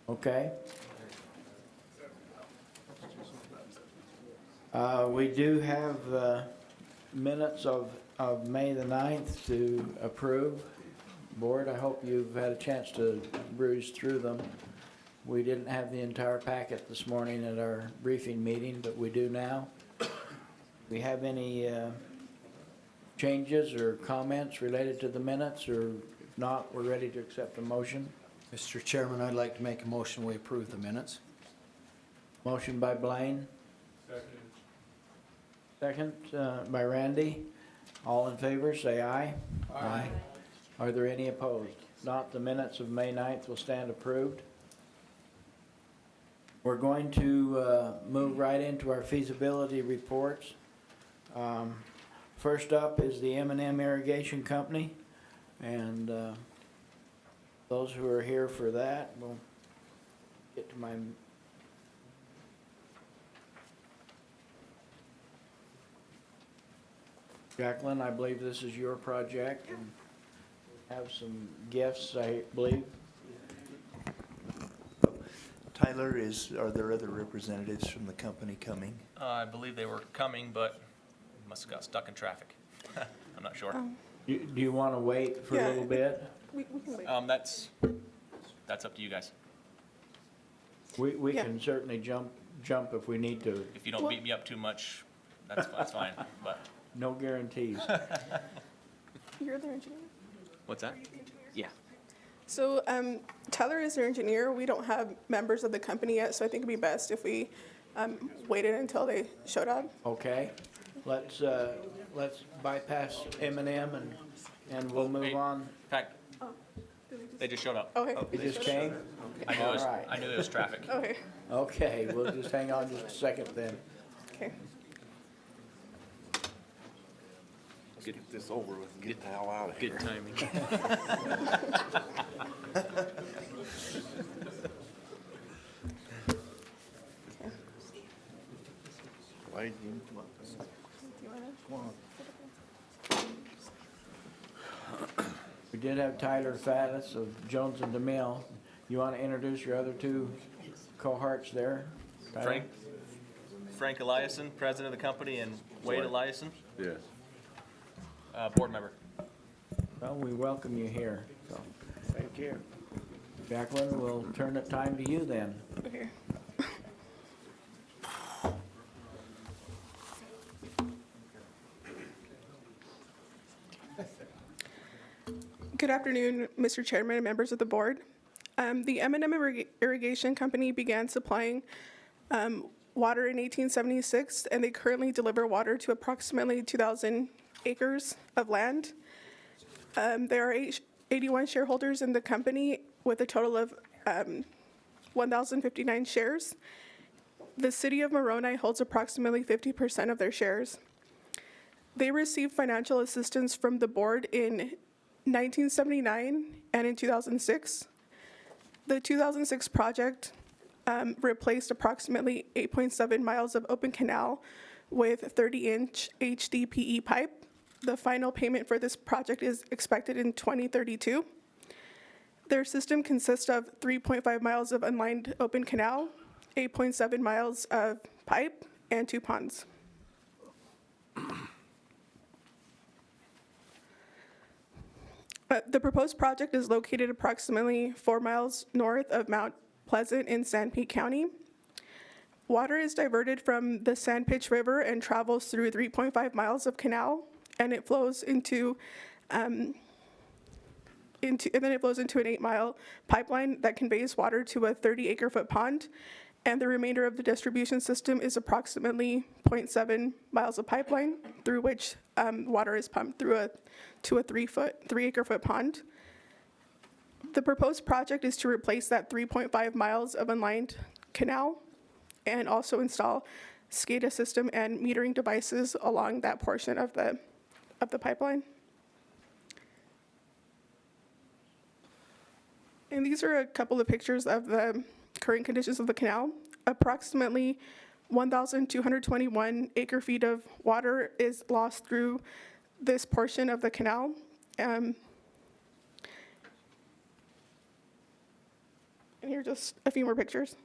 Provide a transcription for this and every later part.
Okay. We do have minutes of May the 9th to approve. Board, I hope you've had a chance to bruise through them. We didn't have the entire packet this morning at our briefing meeting, but we do now. We have any changes or comments related to the minutes, or if not, we're ready to accept a motion. Mr. Chairman, I'd like to make a motion we approve the minutes. Motion by Blaine. Second by Randy. All in favor, say aye. Aye. Are there any opposed? Not, the minutes of May 9th will stand approved. We're going to move right into our feasibility reports. First up is the M Irrigation Company, and those who are here for that, we'll get to my Jacqueline, I believe this is your project, and we have some gifts, I believe. Tyler, are there other representatives from the company coming? I believe they were coming, but must have got stuck in traffic. I'm not sure. Do you want to wait for a little bit? We can wait. That's up to you guys. We Yeah. can certainly jump if we need to. If you don't beat me up too much, that's fine. But No guarantees. You're their engineer? what's that? Yeah. So Tyler is their engineer. We don't have members of the company yet, so I think it'd be best if we waited until they showed up. Okay, let's bypass M&M and we'll move on. In fact, they just showed up. Okay. It just came? I knew All right. I knew there was traffic. Okay. Okay, we'll just hang on just a second then. Okay. Get this over with and get the hell out of here. Good timing. Wade, We did have Tyler Faddis of Jones and DeMille. You want to introduce your other two cohorts there? Tyler? Frank Eliason, president of the company, and Wade Eliason, Yes. board member. Well, we welcome you here. So, Thank you. Jacqueline, we'll turn the time to you then. Okay. Good afternoon, Mr. Chairman and members of the board. The M Irrigation Company began supplying water in 1876, and they currently deliver water to approximately 2,000 acres of land. There are 81 shareholders in the company with a total of 1,059 shares. The city of Moroni holds approximately 50% of their shares. They received financial assistance from the board in 1979 and in 2006. The 2006 project replaced approximately 8.7 miles of open canal with 30-inch HDPE pipe. The final payment for this project is expected in 2032. Their system consists of 3.5 miles of unlined open canal, 8.7 miles of pipe, and 2 ponds. The proposed project is located approximately 4 miles north of Mount Pleasant in Sanpete County. Water is diverted from the Sandpitch River and travels through 3.5 miles of canal, and it flows into an 8-mile pipeline that conveys water to a 30-acre-foot pond, and the remainder of the distribution system is approximately 0.7 miles of pipeline through which water is pumped to a 3-acre-foot pond. The proposed project is to replace that 3.5 miles of unlined canal and also install SCADA system and metering devices along that portion of the pipeline. And these are a couple of pictures of the current conditions of the canal. Approximately 1,221 acre-feet of water is lost through this portion of the canal. And And here are just a few more pictures.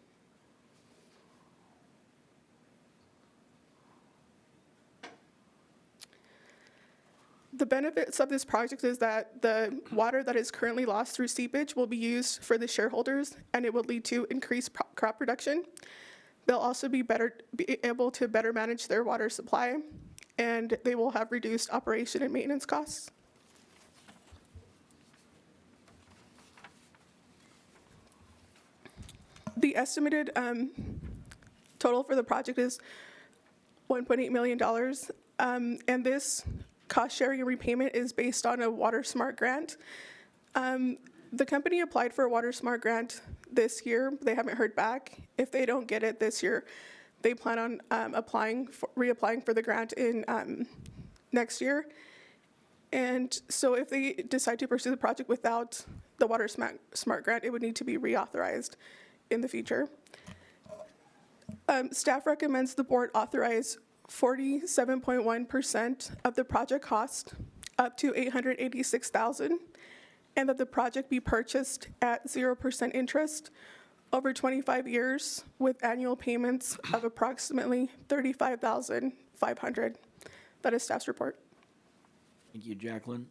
The benefits of this project is that the water that is currently lost through seepage will be used for the shareholders, and it will lead to increased crop production. They'll also be able to better manage their water supply, and they will have reduced operation and maintenance costs. The estimated total for the project is $1.8 million, and this cost sharing and repayment is based on a Water Smart grant. The company applied for a Water Smart grant this year. They haven't heard back. If they don't get it this year, they plan on reapplying for the grant in next year. And so if they decide to pursue the project without the Water Smart grant, it would need to be reauthorized in the future. Staff recommends the board authorize 47.1% of the project cost, up to $886,000, and that the project be purchased at 0% interest over 25 years with annual payments of approximately $35,500. That is staff's report. Thank you, Jacqueline.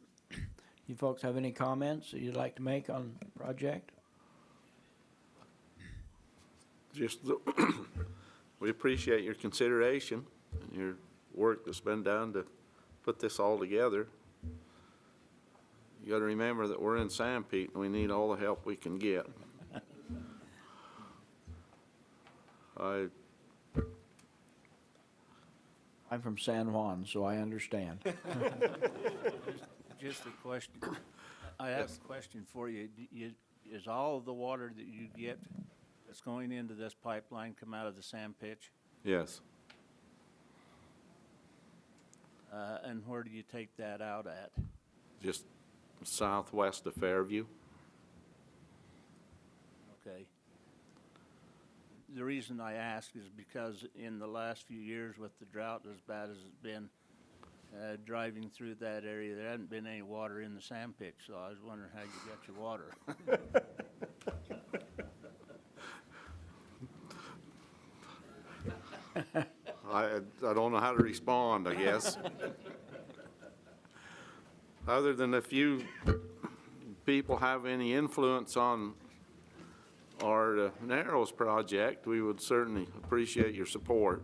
You folks have any comments that you'd like to make on the project? Just, we appreciate your consideration and your work that's been done to put this all together. You gotta remember that we're in Sanpete and we need all the help we can get. I'm from San Juan, so I understand. Just a question. I have a question for you. Is all of the water that you get that's going into this pipeline come out of the sand pitch? Yes. And where do you take that out at? Just southwest of Fairview. Okay. The reason I ask is because in the last few years with the drought as bad as it's been, driving through that area, there hadn't been any water in the sand pitch, so I was wondering how you got your water. I don't know how to respond, I guess. Other than if you people have any influence on our Narrows project, we would certainly appreciate your support.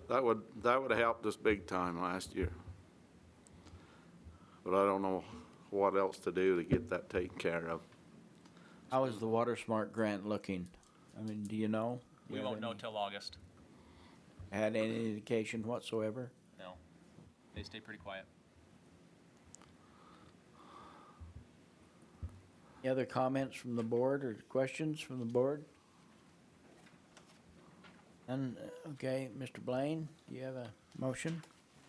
That would have helped us big time last year. But I don't know what else to do to get that taken care of. How is the Water Smart grant looking? I mean, do you know? We won't know till August. Had any indication whatsoever? No. They stay pretty quiet. Any other comments from the board or questions from the board? And, okay, Mr. Blaine, do you have a motion?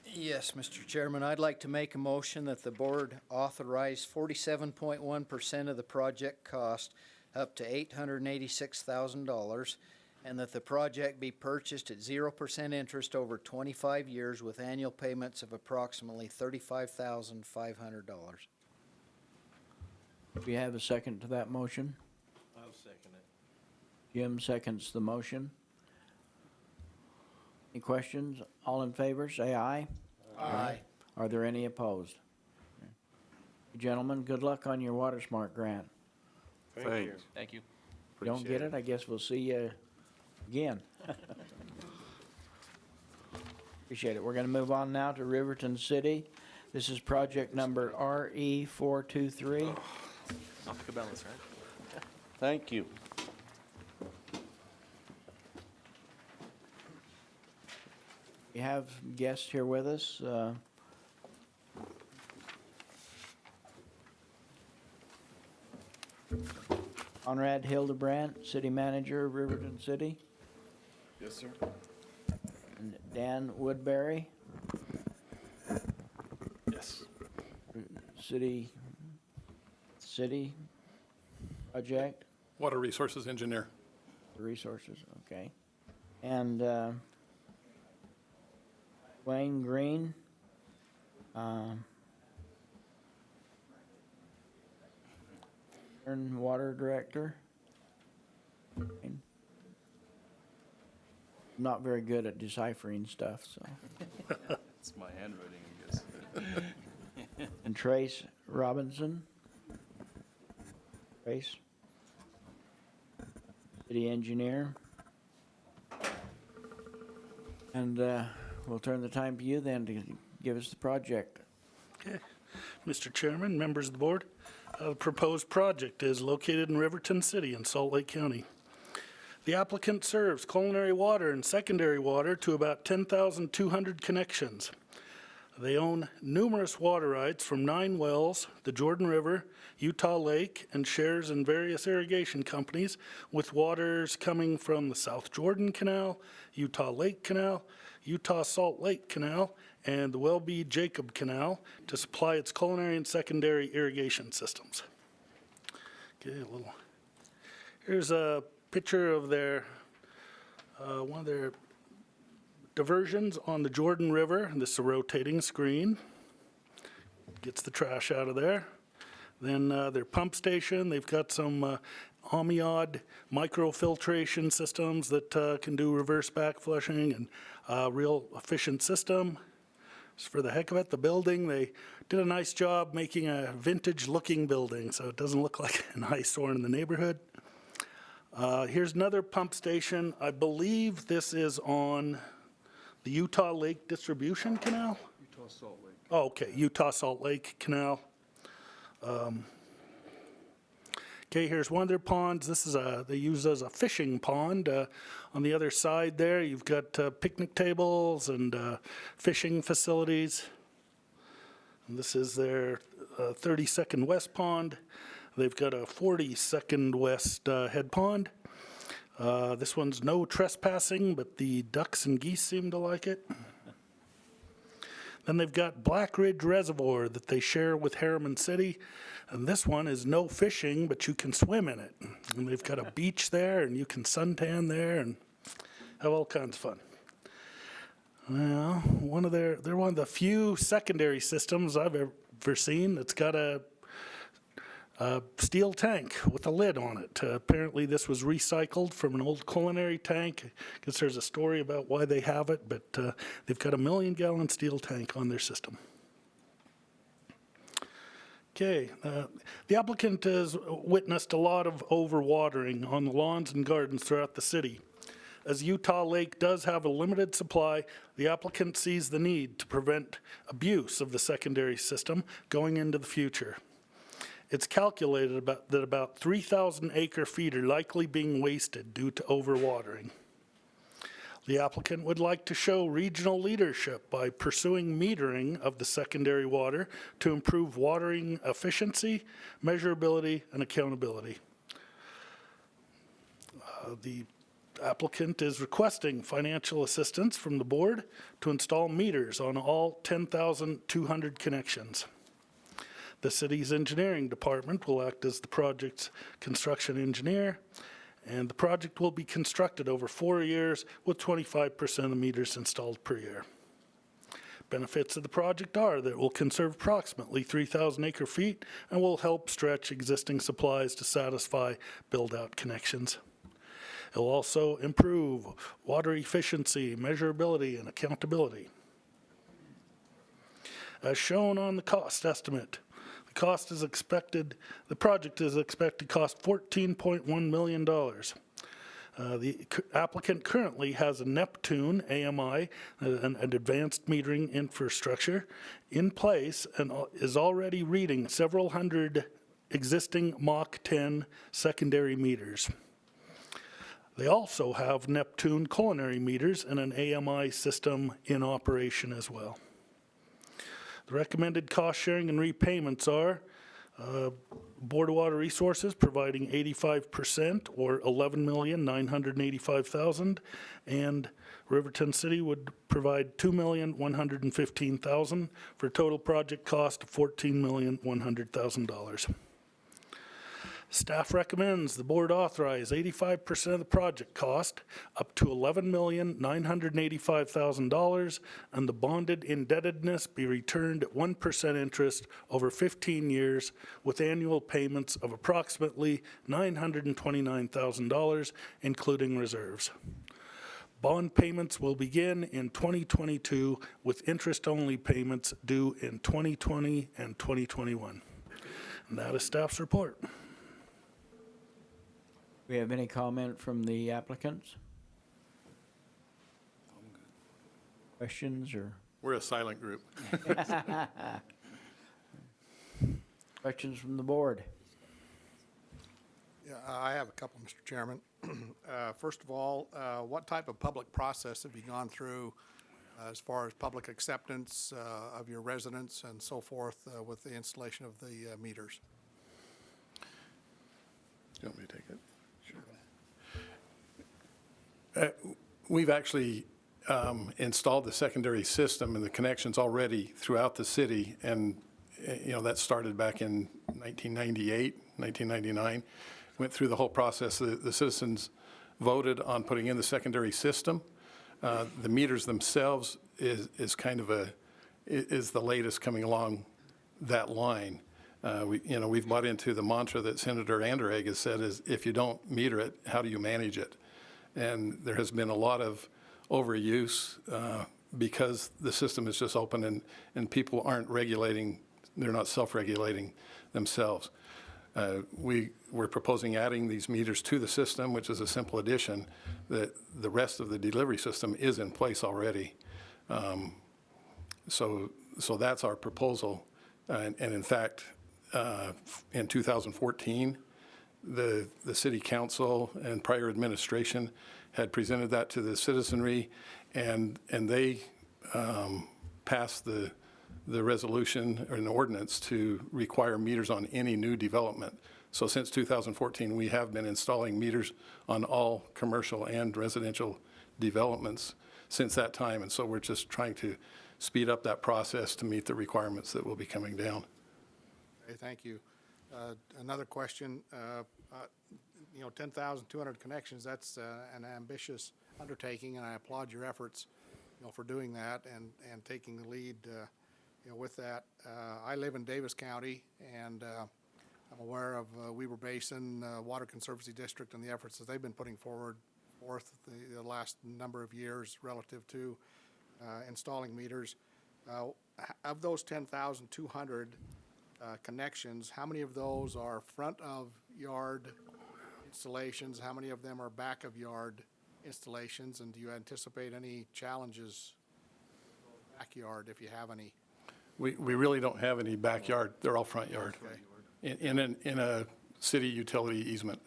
Yes, Mr. Chairman, I'd like to make a motion that the board authorize 47.1% of the project cost up to $886,000, and that the project be purchased at 0% interest over 25 years with annual payments of approximately $35,500. Do you have a second to that motion? I'll second it. Jim seconds the motion. Any questions? All in favor, say aye. Aye. Are there any opposed? Gentlemen, good luck on your Water Smart grant. Thanks. Thank you. If you don't get it, I guess we'll see you again. Appreciate it. We're going to move on now to Riverton City. This is project number RE423. Off the balance, right? Thank you. We have guests here with us. Conrad Hildebrandt, City Manager of Riverton City. Yes, sir. And Dan Woodbury, Yes. City Project Water Resources Engineer. Resources, okay. And Wayne Green, Water Director. Not very good at deciphering stuff, so. It's my handwriting, I guess. And Trace Robinson. Trace. City engineer. And we'll turn the time to you then to give us the project. Okay. Mr. Chairman, members of the board, the proposed project is located in Riverton City in Salt Lake County. The applicant serves culinary water and secondary water to about 10,200 connections. They own numerous water rights from 9 wells, the Jordan River, Utah Lake, and shares in various irrigation companies with waters coming from the South Jordan Canal, Utah Lake Canal, Utah Salt Lake Canal, and the Welby-Jacob Canal to supply its culinary and secondary irrigation systems. Okay, here's a picture of their, one of their diversions on the Jordan River. This is a rotating screen. Gets the trash out of there. Then their pump station, they've got some Amiod microfiltration systems that can do reverse back flushing and a real efficient system. Just for the heck of it, the building, they did a nice job making a vintage looking building so it doesn't look like an eyesore in the neighborhood. Here's another pump station. I believe this is on the Utah Lake Distribution Canal? Utah Salt Lake. Oh, okay, Utah Salt Lake Canal. Okay, here's one of their ponds. This is they use as a fishing pond. On the other side there, you've got picnic tables and fishing facilities. And this is their 32nd West Pond. They've got a 42nd West head pond. This one's no trespassing, but the ducks and geese seem to like it. Then they've got Black Ridge Reservoir that they share with Harriman City. And this one is no fishing, but you can swim in it. And they've got a beach there, and you can suntan there and have all kinds of fun. Well, they're one of the few secondary systems I've ever seen that's got a steel tank with a lid on it. Apparently this was recycled from an old culinary tank. I guess there's a story about why they have it, but they've got a 1 million gallon steel tank on their system. Okay, the applicant has witnessed a lot of overwatering on the lawns and gardens throughout the city. As Utah Lake does have a limited supply, the applicant sees the need to prevent abuse of the secondary system going into the future. It's calculated that about 3,000 acre feet are likely being wasted due to overwatering. The applicant would like to show regional leadership by pursuing metering of the secondary water to improve watering efficiency, measurability, and accountability. The applicant is requesting financial assistance from the board to install meters on all 10,200 connections. The city's engineering department will act as the project's construction engineer, and the project will be constructed over 4 years with 25% of the meters installed per year. Benefits of the project are that it will conserve approximately 3,000 acre feet and will help stretch existing supplies to satisfy build-out connections. It will also improve water efficiency, measurability, and accountability. As shown on the cost estimate, the project is expected to cost $14.1 million. The applicant currently has a Neptune AMI, an advanced metering infrastructure, in place and is already reading several hundred existing Mach 10 secondary meters. They also have Neptune culinary meters and an AMI system in operation as well. The recommended cost sharing and repayments are Board of Water Resources providing 85% or $11,985,000, and Riverton City would provide $2,115,000 for a total project cost of $14,100,000. Staff recommends the board authorize 85% of the project cost, up to $11,985,000, and the bonded indebtedness be returned at 1% interest over 15 years, with annual payments of approximately $929,000, including reserves. Bond payments will begin in 2022, with interest-only payments due in 2020 and 2021. And that is staff's report. We have any comment from the applicants? Questions or We're a silent group. questions from the board? Yeah, I have a couple, Mr. Chairman. First of all, what type of public process have you gone through as far as public acceptance of your residents and so forth with the installation of the meters? You want me to take it? Sure. We've actually installed the secondary system and the connections already throughout the city, and that started back in 1998, 1999. Went through the whole process. The citizens voted on putting in the secondary system. The meters themselves is kind of is the latest coming along that line. We've bought into the mantra that Senator Anderegg has said is, if you don't meter it, how do you manage it? And there has been a lot of overuse because the system is just open and people aren't regulating, they're not self-regulating themselves. We're proposing adding these meters to the system, which is a simple addition. That the rest of the delivery system is in place already. So that's our proposal. And in fact, in 2014, the city council and prior administration had presented that to the citizenry, and they passed the resolution or an ordinance to require meters on any new development. So since 2014, we have been installing meters on all commercial and residential developments since that time. And so we're just trying to speed up that process to meet the requirements that will be coming down. Okay, thank you. Another question, 10,200 connections, that's an ambitious undertaking, and I applaud your efforts, for doing that and taking the lead, with that. I live in Davis County, and I'm aware of Weber Basin Water Conservancy District and the efforts that they've been putting forth the last number of years relative to installing meters. Of those 10,200 connections, how many of those are front of yard installations? How many of them are back of yard installations? And do you anticipate any challenges backyard, if you have any? We really don't have any backyard. They're all front yard. Okay. In a city utility easement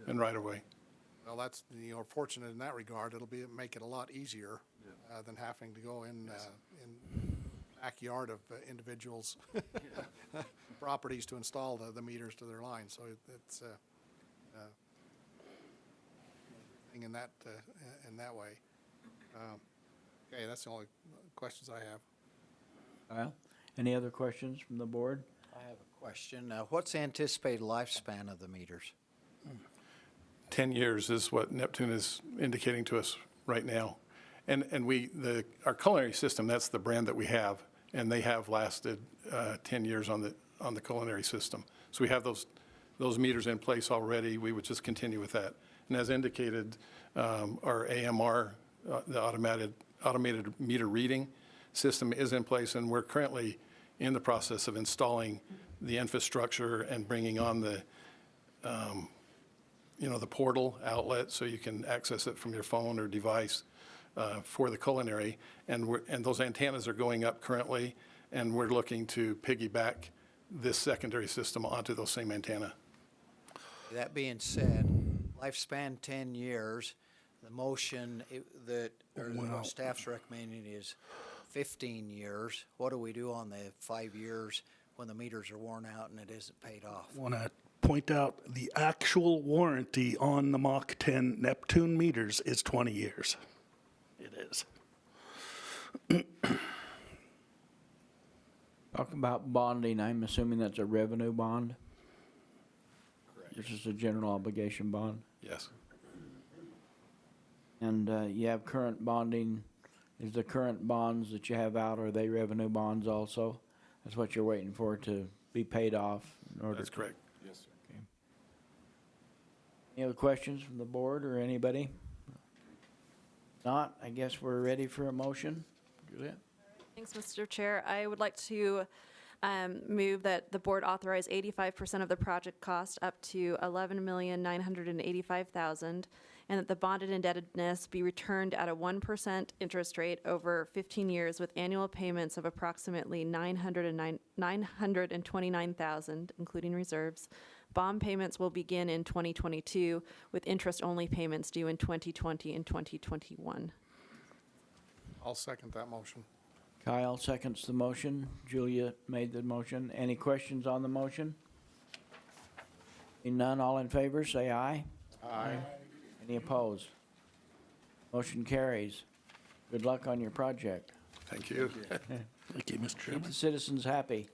and right of way. Well, that's, fortunate in that regard. It'll make it a lot easier than having to go in backyard of individuals' properties to install the meters to their line. So it's in that way. Okay, that's the only questions I have. Well, any other questions from the board? I have a question. What's the anticipated lifespan of the meters? 10 years is what Neptune is indicating to us right now. And our culinary system, that's the brand that we have, and they have lasted 10 years on the culinary system. So we have those meters in place already. We would just continue with that. And as indicated, our AMR, the automated meter reading system is in place, and we're currently in the process of installing the infrastructure and bringing on the portal outlet so you can access it from your phone or device for the culinary. And those antennas are going up currently, and we're looking to piggyback this secondary system onto those same antenna. That being said, lifespan 10 years, the motion staff's recommending is 15 years. What do we do on the 5 years when the meters are worn out and it isn't paid off? I want to point out the actual warranty on the Mach 10 Neptune meters is 20 years. It is. Talk about bonding. I'm assuming that's a revenue bond? Correct. This is a general obligation bond. Yes. And you have current bonding. Is the current bonds that you have out, are they revenue bonds also? That's what you're waiting for to be paid off in order That's to- correct. Yes, sir. Any other questions from the board or anybody? Not, I guess we're ready for a motion. Juliet? Thanks, Mr. Chair. I would like to move that the board authorize 85% of the project cost up to $11,985,000, and that the bonded indebtedness be returned at a 1% interest rate over 15 years with annual payments of approximately $929,000, including reserves. Bond payments will begin in 2022 with interest-only payments due in 2020 and 2021. I'll second that motion. Kyle seconds the motion. Julia made the motion. Any questions on the motion? Seeing none, all in favor, say aye. Aye. Any opposed? Motion carries. Good luck on your project. Thank you. Thank you, Mr. Keep Chairman. the citizens happy.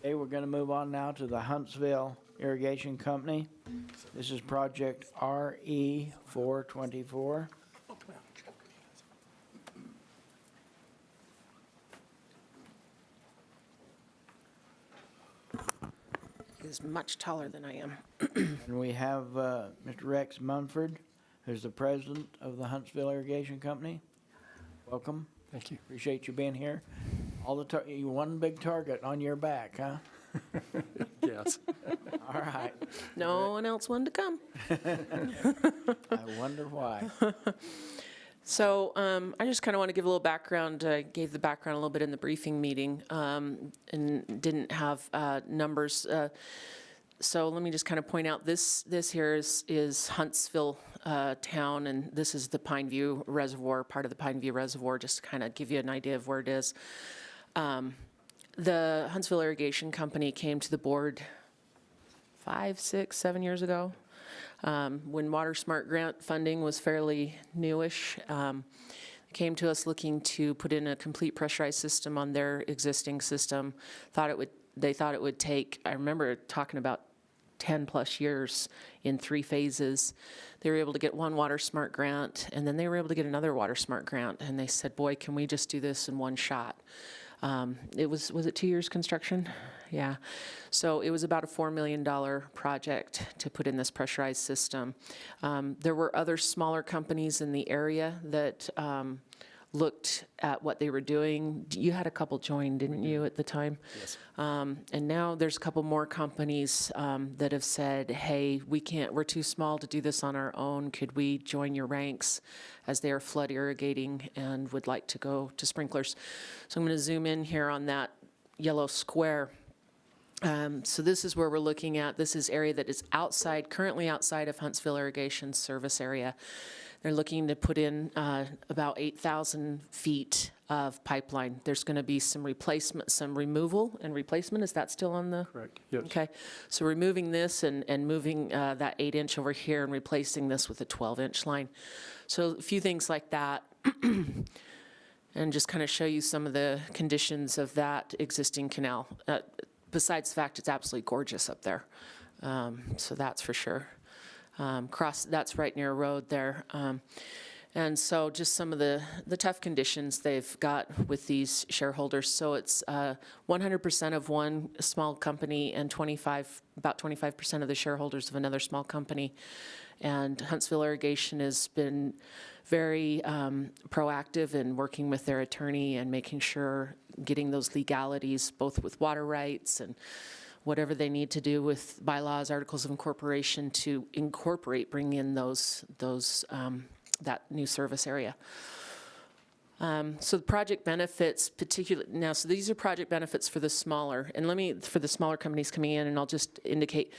Okay, we're going to move on now to the Huntsville Irrigation Company. This is project RE 424. Is much taller than I am. And we have Mr. Rex Munford, who's the president of the Huntsville Irrigation Company. Welcome. Thank you. Appreciate you being here. You one big target on your back, huh? Yes. All right. No one else wanted to come. I wonder why. So I just kind of want to give a little background. I gave the background a little bit in the briefing meeting and didn't have numbers. So let me just kind of point out this here is Huntsville town, and this is the Pine View Reservoir, part of the Pine View Reservoir, just to kind of give you an idea of where it is. The Huntsville Irrigation Company came to the board 5, 6, 7 years ago. When Water Smart grant funding was fairly newish, came to us looking to put in a complete pressurized system on their existing system. They thought it would take, I remember talking about 10 plus years in 3 phases. They were able to get one Water Smart grant, and then they were able to get another Water Smart grant, and they said, boy, can we just do this in one shot? Was it 2 years construction? Yeah. So it was about a $4 million project to put in this pressurized system. There were other smaller companies in the area that looked at what they were doing. You had a couple join, didn't you, at the time? Yes. And now there's a couple more companies that have said, hey, we're too small to do this on our own. Could we join your ranks, as they are flood irrigating and would like to go to sprinklers? So I'm going to zoom in here on that yellow square. So this is where we're looking at. This is area that is currently outside of Huntsville Irrigation service area. They're looking to put in about 8,000 feet of pipeline. There's going to be some replacement, some removal and replacement. Is that still on the? Correct. Yes. Okay. So removing this and moving that 8-inch over here and replacing this with a 12-inch line. So a few things like that. And just kind of show you some of the conditions of that existing canal. Besides the fact it's absolutely gorgeous up there. So that's for sure. That's right near a road there. And so just some of the tough conditions they've got with these shareholders. So it's 100% of one small company and about 25% of the shareholders of another small company. And Huntsville Irrigation has been very proactive in working with their attorney and making sure getting those legalities, both with water rights and whatever they need to do with bylaws, articles of incorporation to bring in that new service area. So the project benefits, so these are project benefits for the smaller, and for the smaller companies coming in, and I'll just indicate,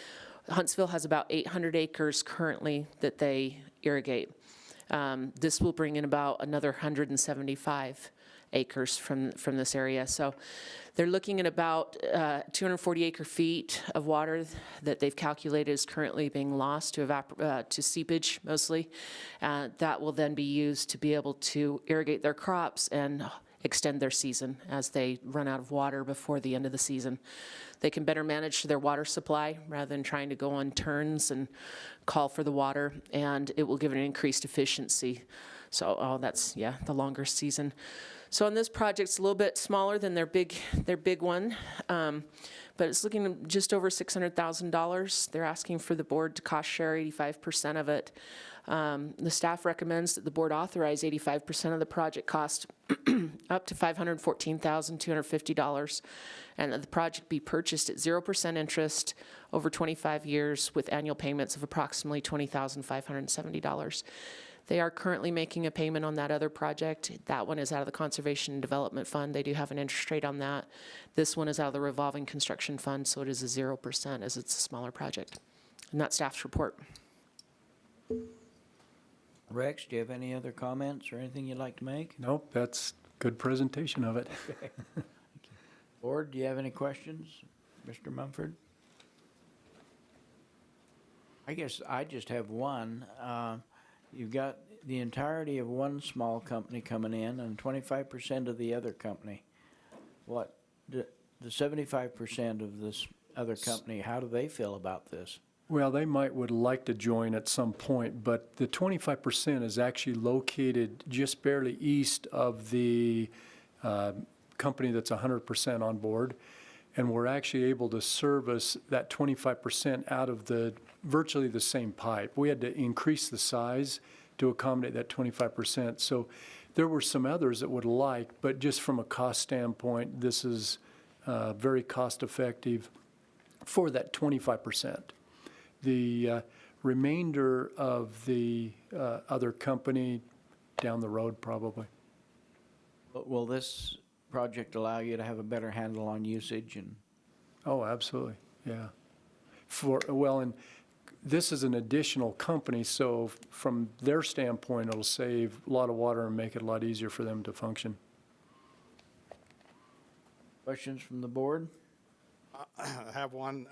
Huntsville has about 800 acres currently that they irrigate. This will bring in about another 175 acres from this area. So they're looking at about 240 acre feet of water that they've calculated is currently being lost to seepage mostly. That will then be used to be able to irrigate their crops and extend their season as they run out of water before the end of the season. They can better manage their water supply rather than trying to go on turns and call for the water, and it will give it an increased efficiency. So, oh, that's, yeah, the longer season. So on this project, it's a little bit smaller than their big one, but it's looking at just over $600,000. They're asking for the board to cost share 85% of it. The staff recommends that the board authorize 85% of the project cost up to $514,250, and that the project be purchased at 0% interest over 25 years with annual payments of approximately $20,570. They are currently making a payment on that other project. That one is out of the Conservation and Development Fund. They do have an interest rate on that. This one is out of the Revolving Construction Fund, so it is a 0% as it's a smaller project. And that's staff's report. Rex, do you have any other comments or anything you'd like to make? Nope, that's good presentation of it. Board, do you have any questions? Mr. Mumford? I guess I just have one. You've got the entirety of one small company coming in and 25% of the other company. What, the 75% of this other company, how do they feel about this? Well, they would like to join at some point, but the 25% is actually located just barely east of the company that's 100% on board. And we're actually able to service that 25% out of virtually the same pipe. We had to increase the size to accommodate that 25%. So there were some others that would like, but just from a cost standpoint, this is very cost effective for that 25%. The remainder of the other company down the road probably. Will this project allow you to have a better handle on usage and? Oh, absolutely, yeah. And this is an additional company, so from their standpoint, it'll save a lot of water and make it a lot easier for them to function. Questions from the board? I have one.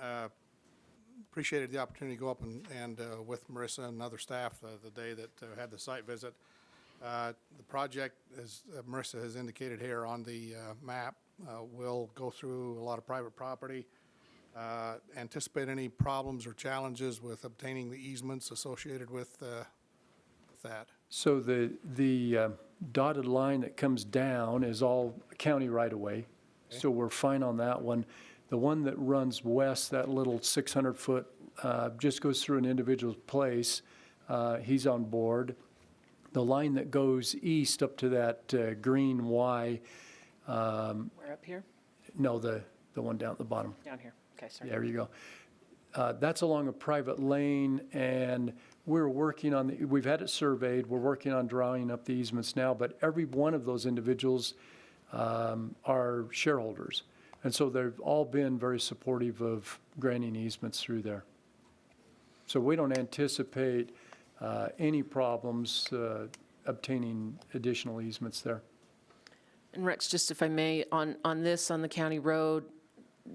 Appreciated the opportunity to go up and with Marissa and other staff the day that had the site visit. The project, as Marissa has indicated here on the map, will go through a lot of private property. Anticipate any problems or challenges with obtaining the easements associated with that? So the dotted line that comes down is all county right-of-way, so we're fine on that one. The one that runs west, that little 600-foot, just goes through an individual's place. He's on board. The line that goes east up to that green Y. We're up here? No, the one down at the bottom. Down here. Okay, sorry. There you go. That's along a private lane, and we're working on we've had it surveyed. We're working on drawing up the easements now, but every one of those individuals are shareholders. And so they've all been very supportive of granting easements through there. So we don't anticipate any problems obtaining additional easements there. And Rex, just if I may, on the county road,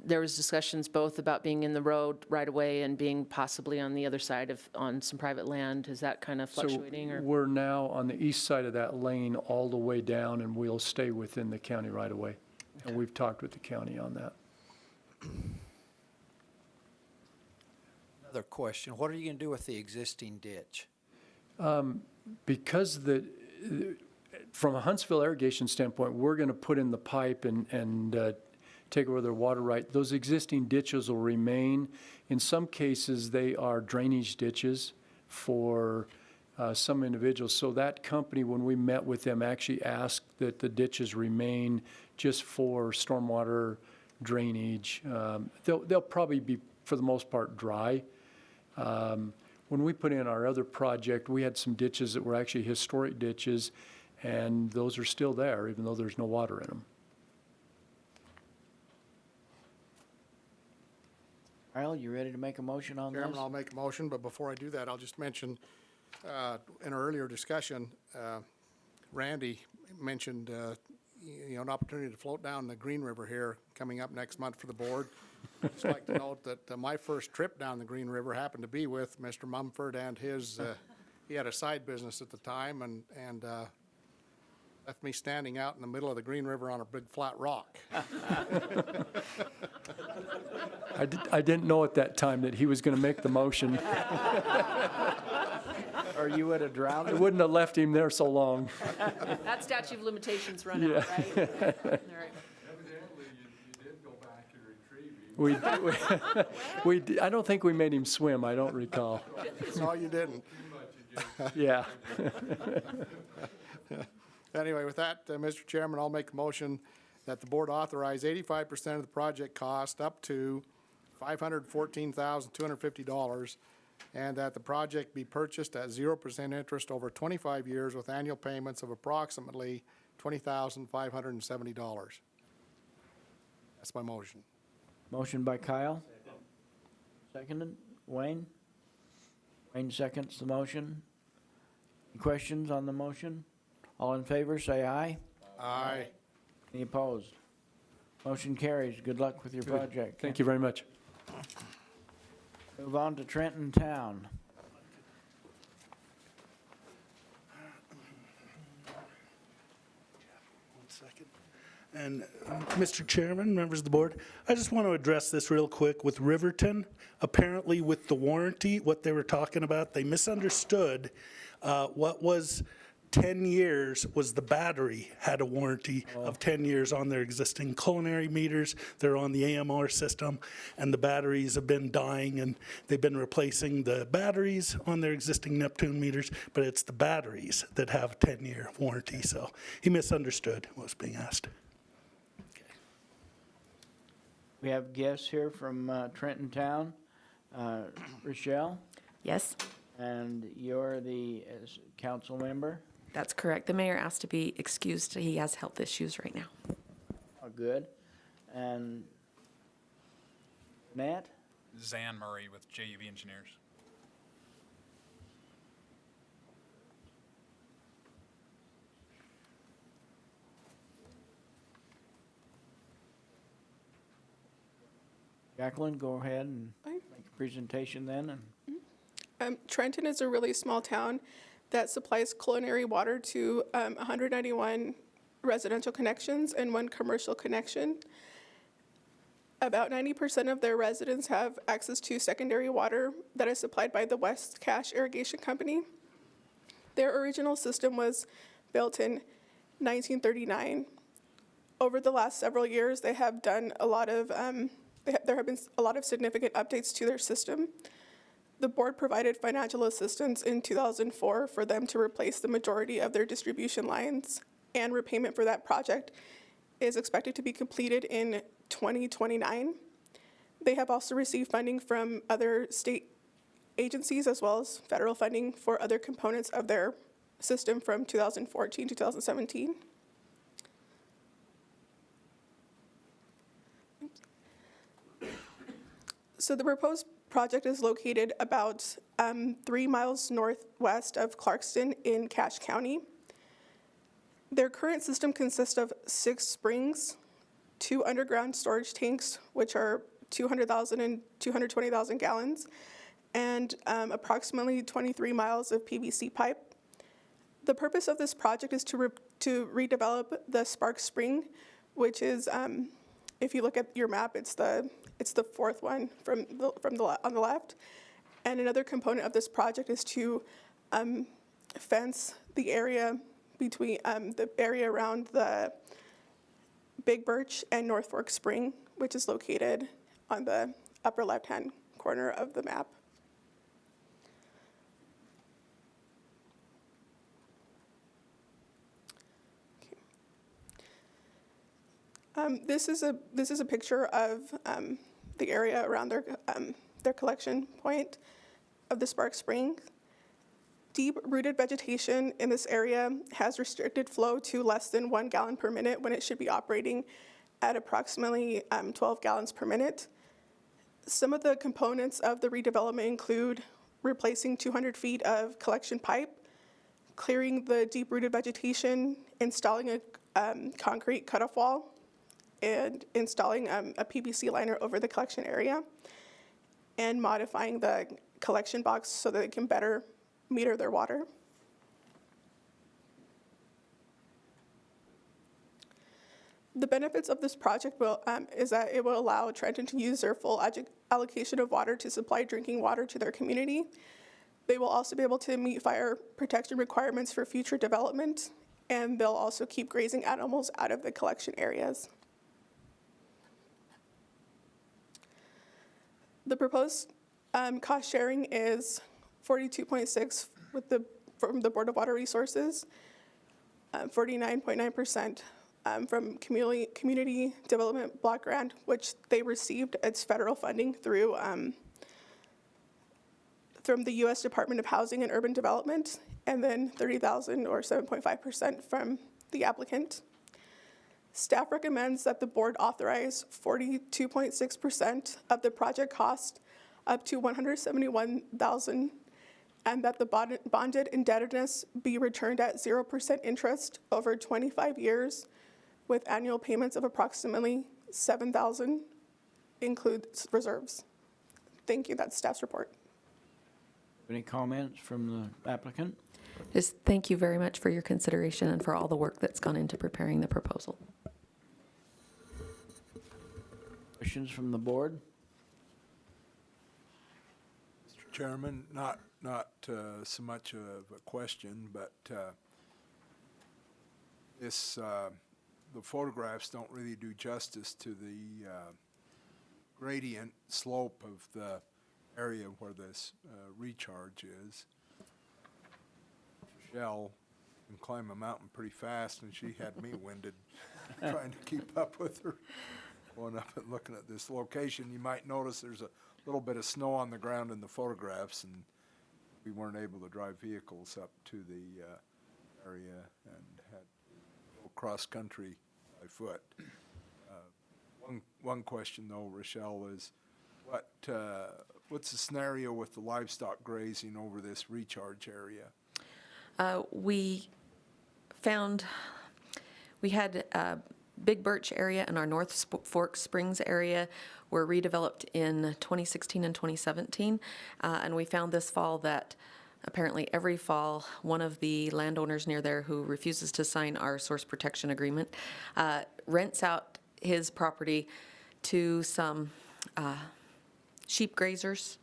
there was discussions both about being in the road right away and being possibly on the other side on some private land. Is that kind of fluctuating? So we're now on the east side of that lane all the way down, and we'll stay within the county right away. Okay. And we've talked with the county on that. Another question, what are you going to do with the existing ditch? Because from a Huntsville irrigation standpoint, we're going to put in the pipe and take over their water right. Those existing ditches will remain. In some cases, they are drainage ditches for some individuals. So that company, when we met with them, actually asked that the ditches remain just for stormwater drainage. They'll probably be, for the most part, dry. When we put in our other project, we had some ditches that were actually historic ditches, and those are still there, even though there's no water in them. Kyle, you ready to make a motion on this? Chairman, I'll make a motion, but before I do that, I'll just mention, in our earlier discussion, Randy mentioned, an opportunity to float down the Green River here coming up next month for the board. Just like to note that my first trip down the Green River happened to be with Mr. Mumford and his, he had a side business at the time, and left me standing out in the middle of the Green River on a big flat rock. I didn't know at that time that he was going to make the motion. Or you would have I drowned? wouldn't have left him there so long. That statute of limitations run out, right? All right. Evidently, you did go back and retrieve him. I don't think we made him swim, I don't recall. No, you didn't. Yeah. Anyway, with that, Mr. Chairman, I'll make a motion that the board authorize 85% of the project cost up to $514,250, and that the project be purchased at 0% interest over 25 years with annual payments of approximately $20,570. That's my motion. Motion by Kyle. Seconded. Wayne? Wayne seconds the motion. Any questions on the motion? All in favor, say aye. Aye. Any opposed? Motion carries. Good luck with your project. Thank you very much. Move on to Trenton Town. One second. And Mr. Chairman, members of the board, I just want to address this real quick with Riverton. Apparently with the warranty, what they were talking about, they misunderstood what was 10 years was the battery had a warranty of 10 years on their existing culinary meters. They're on the AMR system, and the batteries have been dying, and they've been replacing the batteries on their existing Neptune meters, but it's the batteries that have a 10-year warranty. So he misunderstood what was being asked. We have guests here from Trenton Town. Rochelle, Yes, and you're the council member. that's correct. The mayor asked to be excused. He has health issues right now. Oh, good. And Nat? Zan Murray with JUV Engineers. Jacqueline, go ahead and make a presentation then. And Trenton is a really small town that supplies culinary water to 191 residential connections and 1 commercial connection. About 90% of their residents have access to secondary water that is supplied by the West Cache Irrigation Company. Their original system was built in 1939. Over the last several years, they have done a lot of there have been a lot of significant updates to their system. The board provided financial assistance in 2004 for them to replace the majority of their distribution lines, and repayment for that project is expected to be completed in 2029. They have also received funding from other state agencies as well as federal funding for other components of their system from 2014 to 2017. So the proposed project is located about 3 miles northwest of Clarkston in Cache County. Their current system consists of 6 springs, 2 underground storage tanks, which are 200,000 and 220,000 gallons, and approximately 23 miles of PVC pipe. The purpose of this project is to redevelop the Spark Spring, which is, if you look at your map, it's the 4th one on the left. And another component of this project is to fence the area between the area around the Big Birch and North Fork Spring, which is located on the upper left-hand corner of the map. This is a picture of the area around their collection point of the Spark Spring. Deep-rooted vegetation in this area has restricted flow to less than 1 gallon per minute when it should be operating at approximately 12 gallons per minute. Some of the components of the redevelopment include replacing 200 feet of collection pipe, clearing the deep-rooted vegetation, installing a concrete cutoff wall, and installing a PVC liner over the collection area, and modifying the collection box so that it can better meter their water. The benefits of this project is that it will allow Trenton to use their full allocation of water to supply drinking water to their community. They will also be able to meet fire protection requirements for future development, and they'll also keep grazing animals out of the collection areas. The proposed cost sharing is 42.6 from the Board of Water Resources, 49.9% from Community Development Block Grant, which they received its federal funding through from the U.S. Department of Housing and Urban Development, and then $30,000 or 7.5% from the applicant. Staff recommends that the board authorize 42.6% of the project cost up to $171,000, and that the bonded indebtedness be returned at 0% interest over 25 years with annual payments of approximately $7,000, includes reserves. Thank you, that's staff's report. Any comments from the applicant? Just thank you very much for your consideration and for all the work that's gone into preparing the proposal. Questions from the board? Mr. Chairman, not so much of a question, but the photographs don't really do justice to the gradient slope of the area where this recharge is. Michelle can climb a mountain pretty fast, and she had me winded trying to keep up with her. Going up and looking at this location, you might notice there's a little bit of snow on the ground in the photographs, and we weren't able to drive vehicles up to the area and had to go cross-country by foot. One question, though, Rochelle, is what's the scenario with the livestock grazing over this recharge area? We had Big Birch area and our North Fork Springs area were redeveloped in 2016 and 2017. And we found this fall that apparently every fall, one of the landowners near there who refuses to sign our source protection agreement rents out his property to some sheep grazers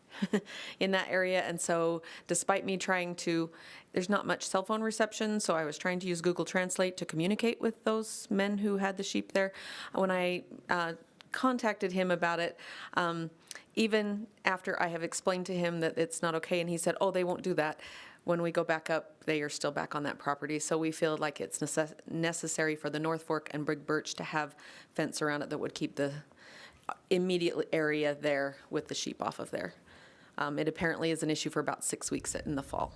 in that area. And so despite me trying to, there's not much cell phone reception, so I was trying to use Google Translate to communicate with those men who had the sheep there. When I contacted him about it, even after I have explained to him that it's not okay, and he said, oh, they won't do that. When we go back up, they are still back on that property. So we feel like it's necessary for the North Fork and Big Birch to have fence around it that would keep the immediate area there with the sheep off of there. It apparently is an issue for about 6 weeks in the fall.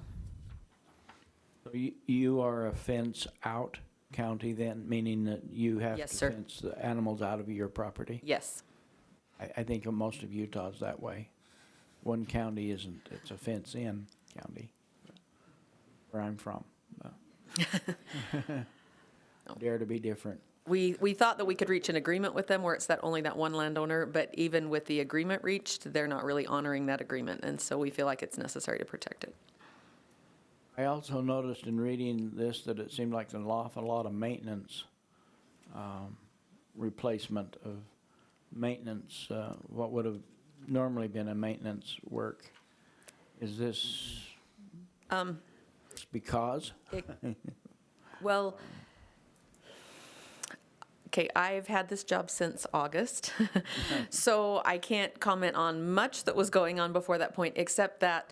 So you are a fence-out county then, meaning that you have Yes, to sir. fence the animals out of your property? Yes. I think most of Utah's that way. One county isn't, it's a fence-in county, where I'm from. Dare to be different. We thought that we could reach an agreement with them where it's that only that one landowner, but even with the agreement reached, they're not really honoring that agreement, and so we feel like it's necessary to protect it. I also noticed in reading this that it seemed like an awful lot of maintenance, replacement of maintenance, what would have normally been a maintenance work. Is this because? Well, okay, I've had this job since August, so I can't comment on much that was going on before that point, except that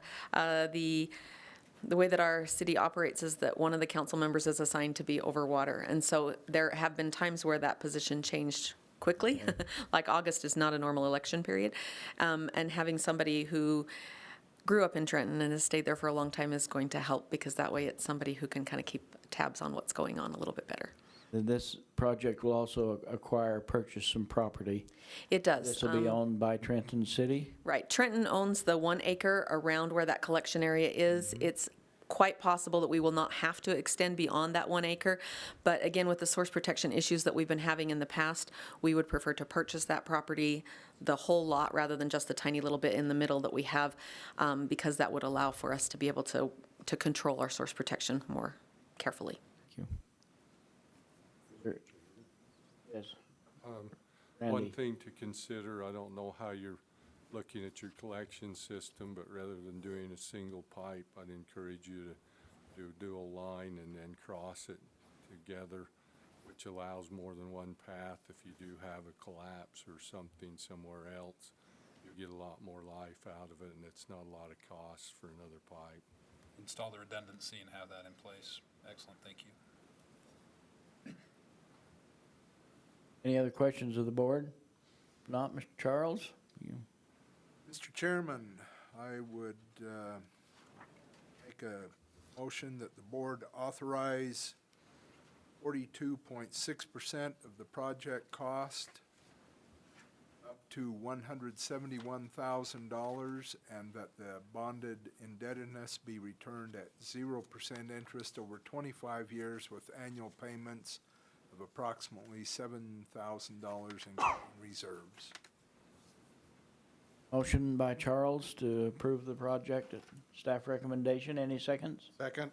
the way that our city operates is that one of the council members is assigned to be over water. And so there have been times where that position changed quickly, like August is not a normal election period. And having somebody who grew up in Trenton and has stayed there for a long time is going to help, because that way it's somebody who can kind of keep tabs on what's going on a little bit better. This project will also purchase some property. It does. This will be owned by Trenton City? Right. Trenton owns the 1 acre around where that collection area is. Mm-hmm. It's quite possible that we will not have to extend beyond that 1 acre. But again, with the source protection issues that we've been having in the past, we would prefer to purchase that property, the whole lot, rather than just the tiny little bit in the middle that we have, because that would allow for us to be able to control our source protection more carefully. Thank you. Yes. One Randy. thing to consider, I don't know how you're looking at your collection system, but rather than doing a single pipe, I'd encourage you to do a dual line and then cross it together, which allows more than one path. If you do have a collapse or something somewhere else, you get a lot more life out of it, and it's not a lot of cost for another pipe. Install the redundancy and have that in place. Excellent, thank you. Any other questions of the board? Not, Mr. Charles? You- Mr. Chairman, I would make a motion that the board authorize 42.6% of the project cost up to $171,000, and that the bonded indebtedness be returned at 0% interest over 25 years with annual payments of approximately $7,000 in reserves. Motion by Charles to approve the project at staff recommendation. Any seconds? Second.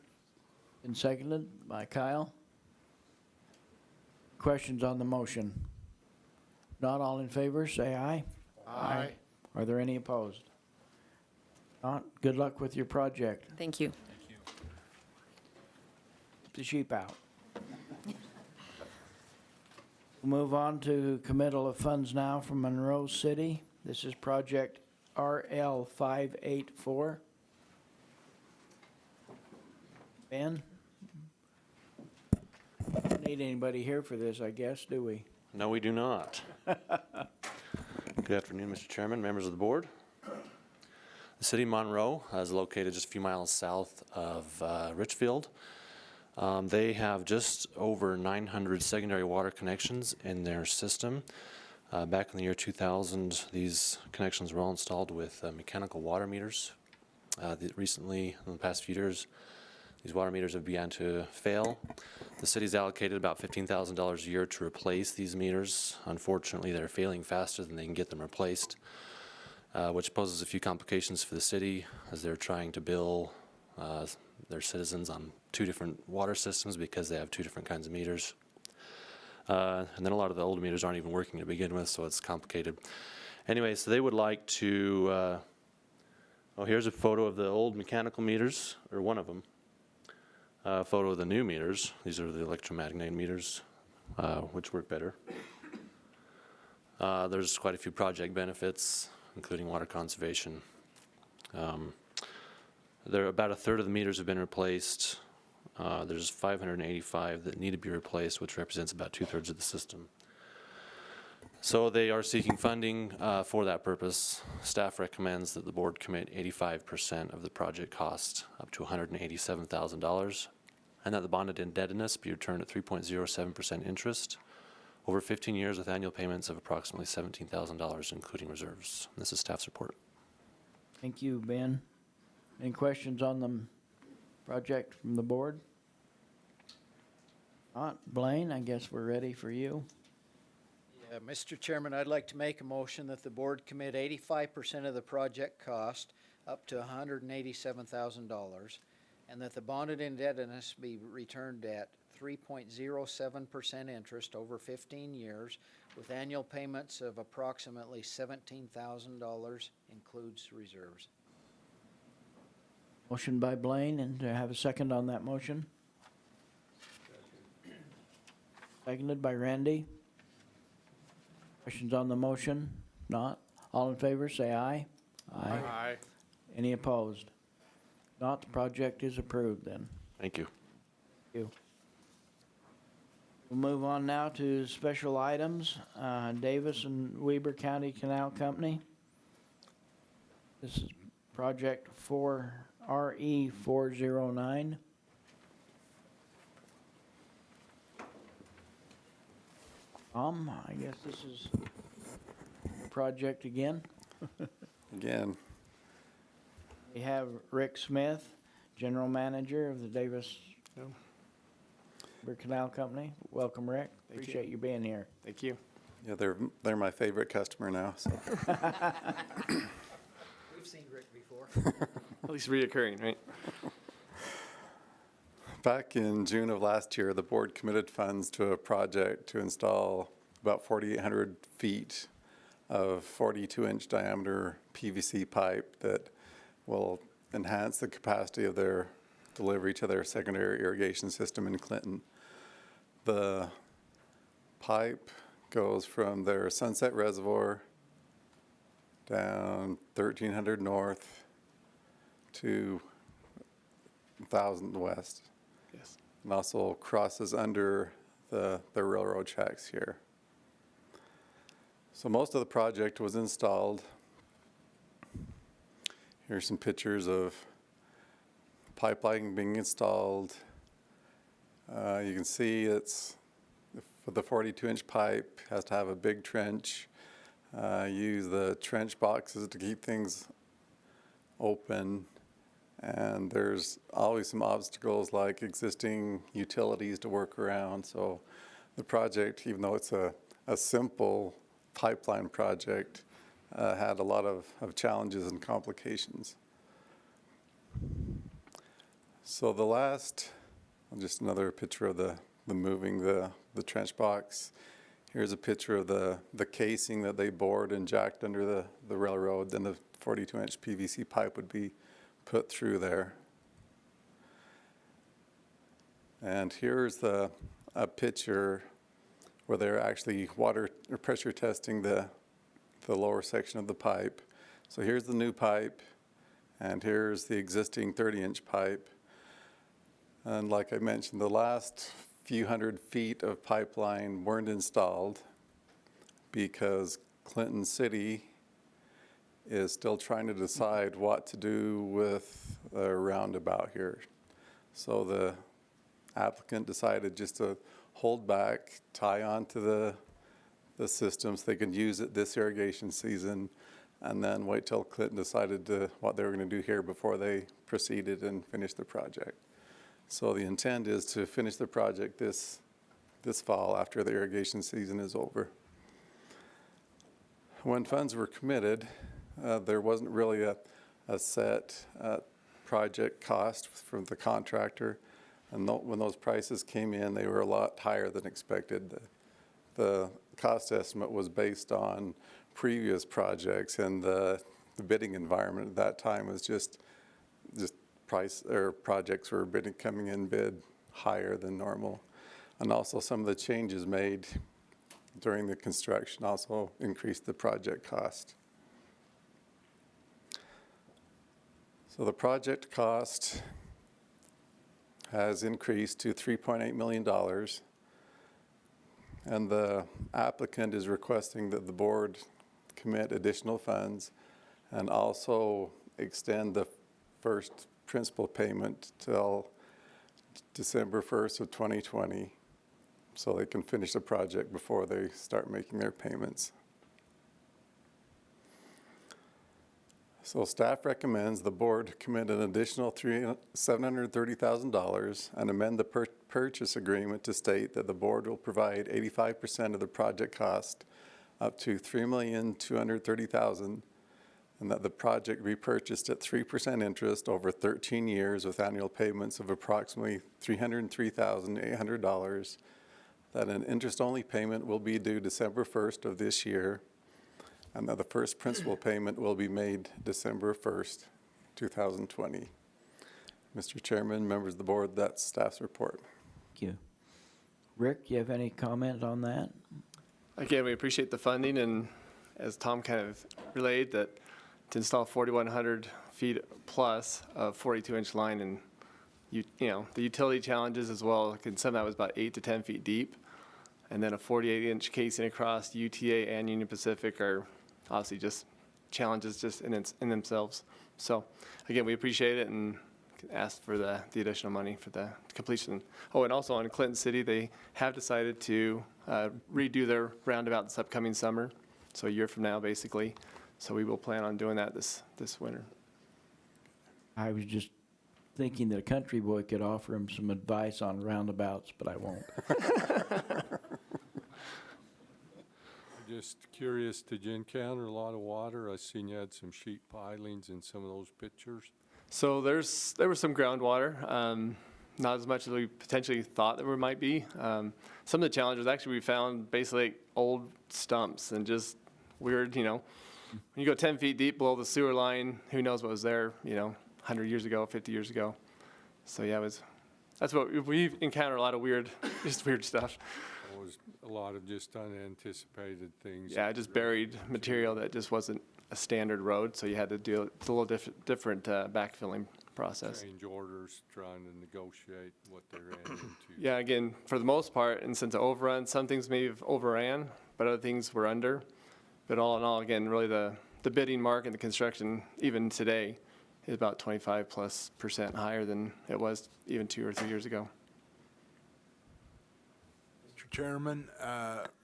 And seconded by Kyle. Questions on the motion? Not all in favor, say aye. Aye. Are there any opposed? Not, good luck with your project. Thank you. Thank you. Keep the sheep out. We'll move on to committal of funds now from Monroe City. This is project RL 584. Ben? Don't need anybody here for this, I guess, do we? No, we do not. Good afternoon, Mr. Chairman, members of the board. The city of Monroe is located just a few miles south of Richfield. They have just over 900 secondary water connections in their system. Back in the year 2000, these connections were all installed with mechanical water meters. Recently, in the past few years, these water meters have begun to fail. The city's allocated about $15,000 a year to replace these meters. Unfortunately, they're failing faster than they can get them replaced, which poses a few complications for the city as they're trying to bill their citizens on two different water systems because they have two different kinds of meters. And then a lot of the older meters aren't even working to begin with, so it's complicated. Anyway, so they would like to, oh, here's a photo of the old mechanical meters, or one of them. A photo of the new meters. These are the electromagnetic meters, which work better. There's quite a few project benefits, including water conservation. There, about a third of the meters have been replaced. There's 585 that need to be replaced, which represents about 2/3 of the system. So they are seeking funding for that purpose. Staff recommends that the board commit 85% of the project cost, up to $187,000, and that the bonded indebtedness be returned at 3.07% interest over 15 years with annual payments of approximately $17,000, including reserves. This is staff's report. Thank you, Ben. Any questions on the project from the board? Not, Blaine, I guess we're ready for you. Yeah, Mr. Chairman, I'd like to make a motion that the board commit 85% of the project cost, up to $187,000, and that the bonded indebtedness be returned at 3.07% interest over 15 years, with annual payments of approximately $17,000, includes reserves. Motion by Blaine, and to have a second on that motion? Seconded by Randy. Questions on the motion? Not? All in favor, say aye. Aye. Any opposed? Not, the project is approved then. Thank you. Thank you. We'll move on now to special items. Davis and Weber County Canal Company. This is project RE 409. I guess this is a project again. Again. We have Rick Smith, General Manager of the Davis Weber Canal Company. Welcome, Rick. Appreciate you being here. Thank you. Yeah, they're my favorite customer now. So. We've seen Rick before. At least reoccurring, right? Back in June of last year, the board committed funds to a project to install about 4,800 feet of 42-inch diameter PVC pipe that will enhance the capacity of their delivery to their secondary irrigation system in Clinton. The pipe goes from their Sunset Reservoir down 1,300 north to 1,000 west. Yes. And also crosses under the railroad tracks here. So most of the project was installed. Here's some pictures of pipeline being installed. You can see it's for the 42-inch pipe, has to have a big trench. Use the trench boxes to keep things open. And there's always some obstacles like existing utilities to work around. So the project, even though it's a simple pipeline project, had a lot of challenges and complications. So the last, just another picture of the moving the trench box. Here's a picture of the casing that they bored and jacked under the railroad. Then the 42-inch PVC pipe would be put through there. And here's a picture where they're actually water or pressure testing the lower section of the pipe. So here's the new pipe, and here's the existing 30-inch pipe. And like I mentioned, the last few hundred feet of pipeline weren't installed because Clinton City is still trying to decide what to do with the roundabout here. So the applicant decided just to hold back, tie on to the system so they could use it this irrigation season, and then wait till Clinton decided what they were going to do here before they proceeded and finished the project. So the intent is to finish the project this fall after the irrigation season is over. When funds were committed, there wasn't really a set project cost from the contractor. And when those prices came in, they were a lot higher than expected. The cost estimate was based on previous projects, and the bidding environment at that time was just price or projects were coming in bid higher than normal. And also some of the changes made during the construction also increased the project cost. So the project cost has increased to $3.8 million, and the applicant is requesting that the board commit additional funds and also extend the first principal payment till December 1st of 2020 so they can finish the project before they start making their payments. So staff recommends the board commit an additional $730,000 and amend the purchase agreement to state that the board will provide 85% of the project cost up to $3,230,000, and that the project be purchased at 3% interest over 13 years with annual payments of approximately $303,800, that an interest-only payment will be due December 1st of this year, and that the first principal payment will be made December 1st, 2020. Mr. Chairman, members of the board, that's staff's report. Thank you. Rick, you have any comment on that? Again, we appreciate the funding, and as Tom kind of relayed, that to install 4,100 feet plus of 42-inch line, and you know the utility challenges as well. And some of that was about 8 to 10 feet deep, and then a 48-inch casing across UTA and Union Pacific are obviously just challenges just in themselves. So again, we appreciate it and ask for the additional money for the completion. Oh, and also on Clinton City, they have decided to redo their roundabout this upcoming summer, so a year from now, basically. So we will plan on doing that this winter. I was just thinking that a country boy could offer him some advice on roundabouts, but I won't. Just curious, did you encounter a lot of water? I seen you had some sheet pilings in some of those pictures. So there was some groundwater. not as much as we potentially thought there might be. Some of the challenges, actually, we found basically old stumps and just weird, you know. When you go 10 feet deep below the sewer line, who knows what was there, you know, 100 years ago, 50 years ago. So yeah, that's what we've encountered, a lot of weird, just weird stuff. It was a lot of just unanticipated things. Yeah, just buried material that just wasn't a standard road, so you had to do, it's a little different backfilling process. Change orders, trying to negotiate what they ran into. Yeah, again, for the most part, and since it overrun, some things may have overran, but other things were under. But all in all, again, really the bidding market and the construction, even today, is about 25+% higher than it was even 2 or 3 years ago. Mr. Chairman,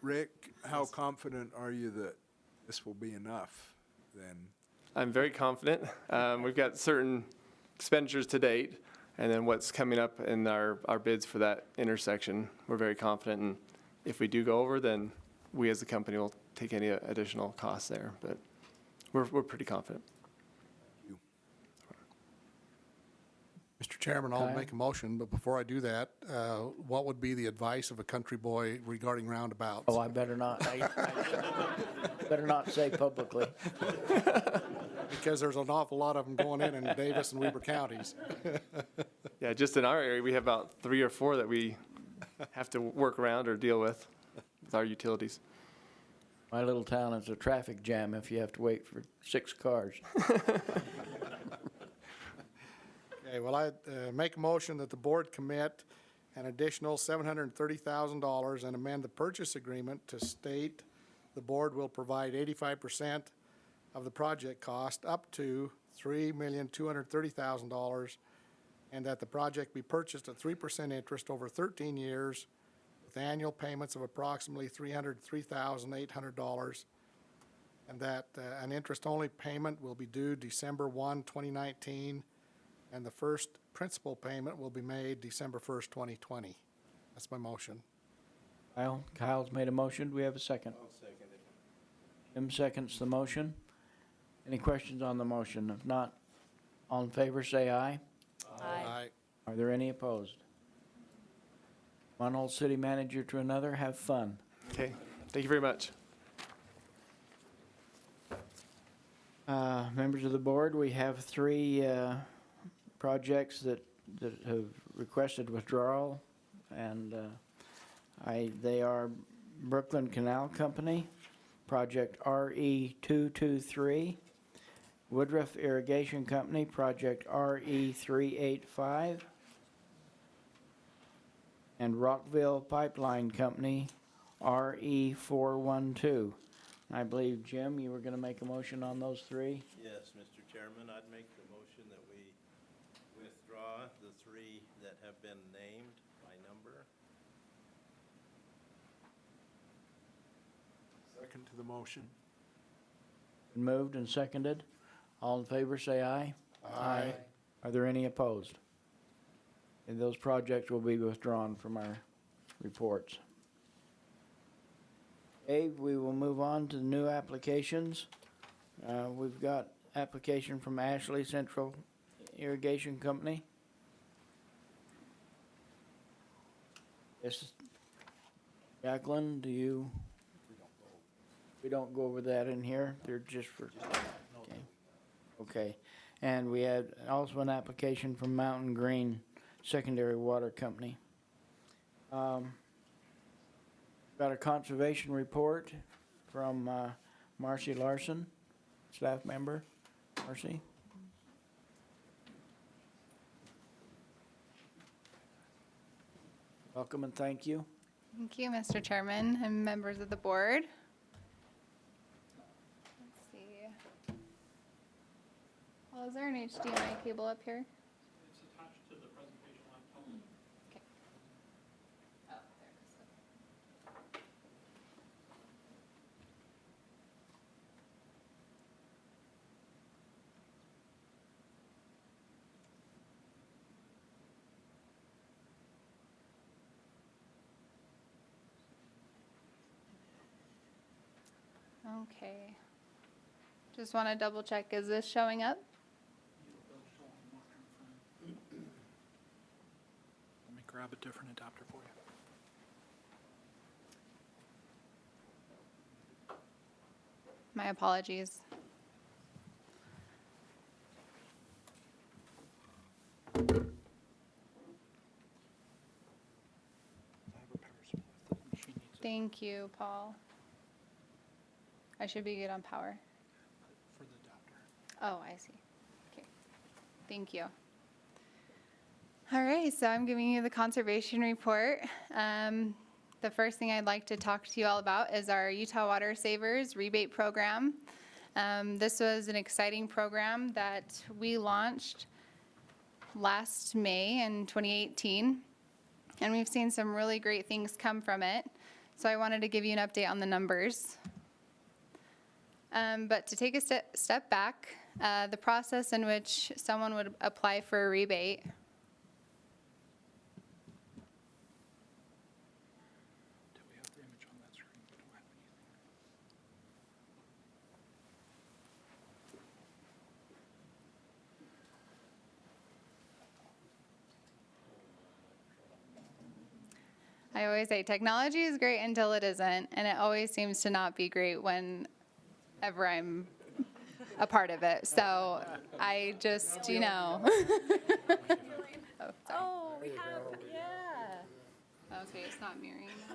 Rick, how confident are you that this will be enough then? I'm very confident. We've got certain expenditures to date, and then what's coming up in our bids for that intersection, we're very confident. And if we do go over, then we as a company will take any additional costs there. But we're pretty confident. Mr. Chairman, I'll make a motion, but before I do that, what would be the advice of a country boy regarding roundabouts? Oh, I better not, better not say publicly. Because there's an awful lot of them going in Davis and Weber counties. Yeah, just in our area, we have about 3 or 4 that we have to work around or deal with our utilities. My little town is a traffic jam if you have to wait for 6 cars. Okay, well, I make a motion that the board commit an additional $730,000 and amend the purchase agreement to state the board will provide 85% of the project cost up to $3,230,000, and that the project be purchased at 3% interest over 13 years with annual payments of approximately $303,800, and that an interest-only payment will be due December 1, 2019, and the first principal payment will be made December 1st, 2020. That's my motion. Kyle's made a motion. Do we have a second? I'll second it. Jim seconds the motion. Any questions on the motion? If not, all in favor say aye. Aye. Are there any opposed? One old city manager to another. Have fun. Okay, thank you very much. Members of the board, we have 3 projects that have requested withdrawal, and they are Brooklyn Canal Company, Project RE223, Woodruff Irrigation Company, Project RE385, and Rockville Pipeline Company, RE412. I believe, Jim, you were going to make a motion on those 3? Yes, Mr. Chairman, I'd make the motion that we withdraw the 3 that have been named by number. Second to the motion. Been moved and seconded. All in favor, say aye. Aye. Are there any opposed? And those projects will be withdrawn from our reports. Okay, we will move on to the new applications. We've got application from Ashley Central Irrigation Company. Yes, Jacqueline, do you? We don't go over that in here. They're just for. Okay. Okay, and we had also an application from Mountain Green Secondary Water Company. Got a conservation report from Marcy Larson, staff member. Marcy? Welcome and thank you. Thank you, Mr. Chairman and members of the board. Let's see. Well, is there an HDMI cable up here? It's attached to the presentation laptop. Okay. Oh, there it is. Okay. Just want to double check, is this showing up? grab a different adapter for you. My apologies. Thank you, Paul. I should be good on power. For the adapter. Oh, I see. Okay. Thank you. All right, so I'm giving you the conservation report. The first thing I'd like to talk to you all about is our Utah Water Savers rebate program. This was an exciting program that we launched last May in 2018, and we've seen some really great things come from it. So I wanted to give you an update on the numbers. But to take a step back, the process in which someone would apply for a rebate. Do we have the image on that screen? We don't have anything. I always say technology is great until it isn't, and it always seems to not be great whenever I'm a part of it. So I just, you know. Oh, we have, yeah. Okay, it's not mirroring now.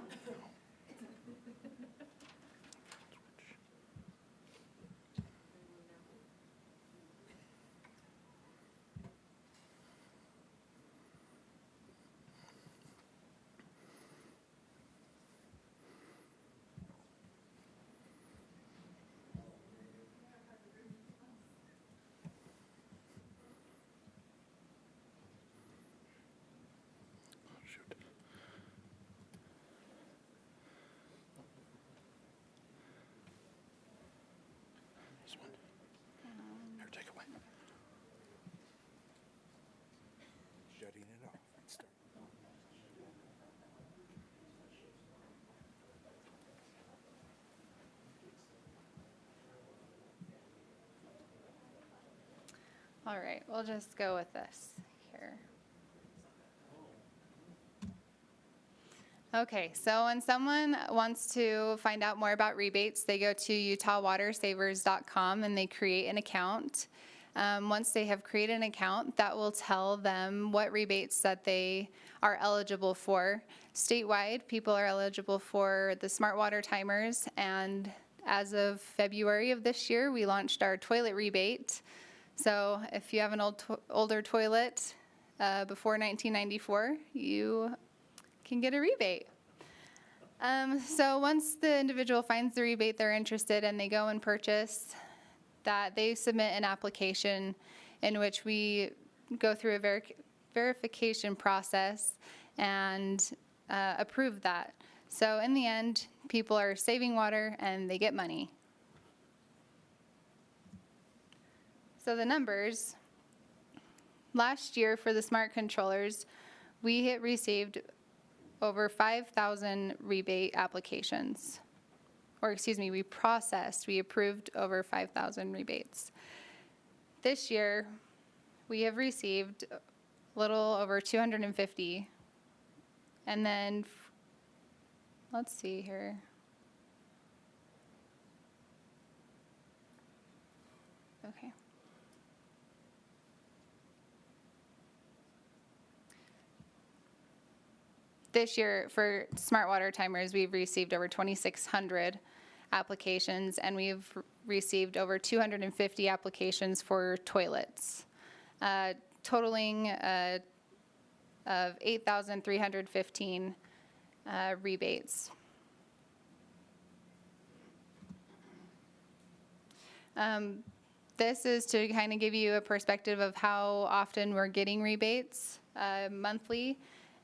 Here, take away. Shutting it off. Start. All right, we'll just go with this here. Okay, so when someone wants to find out more about rebates, they go to utahwatersavers.com and they create an account. Once they have created an account, that will tell them what rebates that they are eligible for. Statewide, people are eligible for the smart water timers, and as of February of this year, we launched our toilet rebate. So if you have an older toilet before 1994, you can get a rebate. So once the individual finds the rebate they're interested in, they go and purchase that, they submit an application in which we go through a verification process and approve that. So in the end, people are saving water and they get money. So the numbers, last year for the smart controllers, we received over 5,000 rebate applications. Or excuse me, we approved over 5,000 rebates. This year, we have received a little over 250. And then, let's see here. Okay. This year, for smart water timers, we've received over 2,600 applications, and we've received over 250 applications for toilets, totaling of 8,315 rebates. This is to kind of give you a perspective of how often we're getting rebates monthly.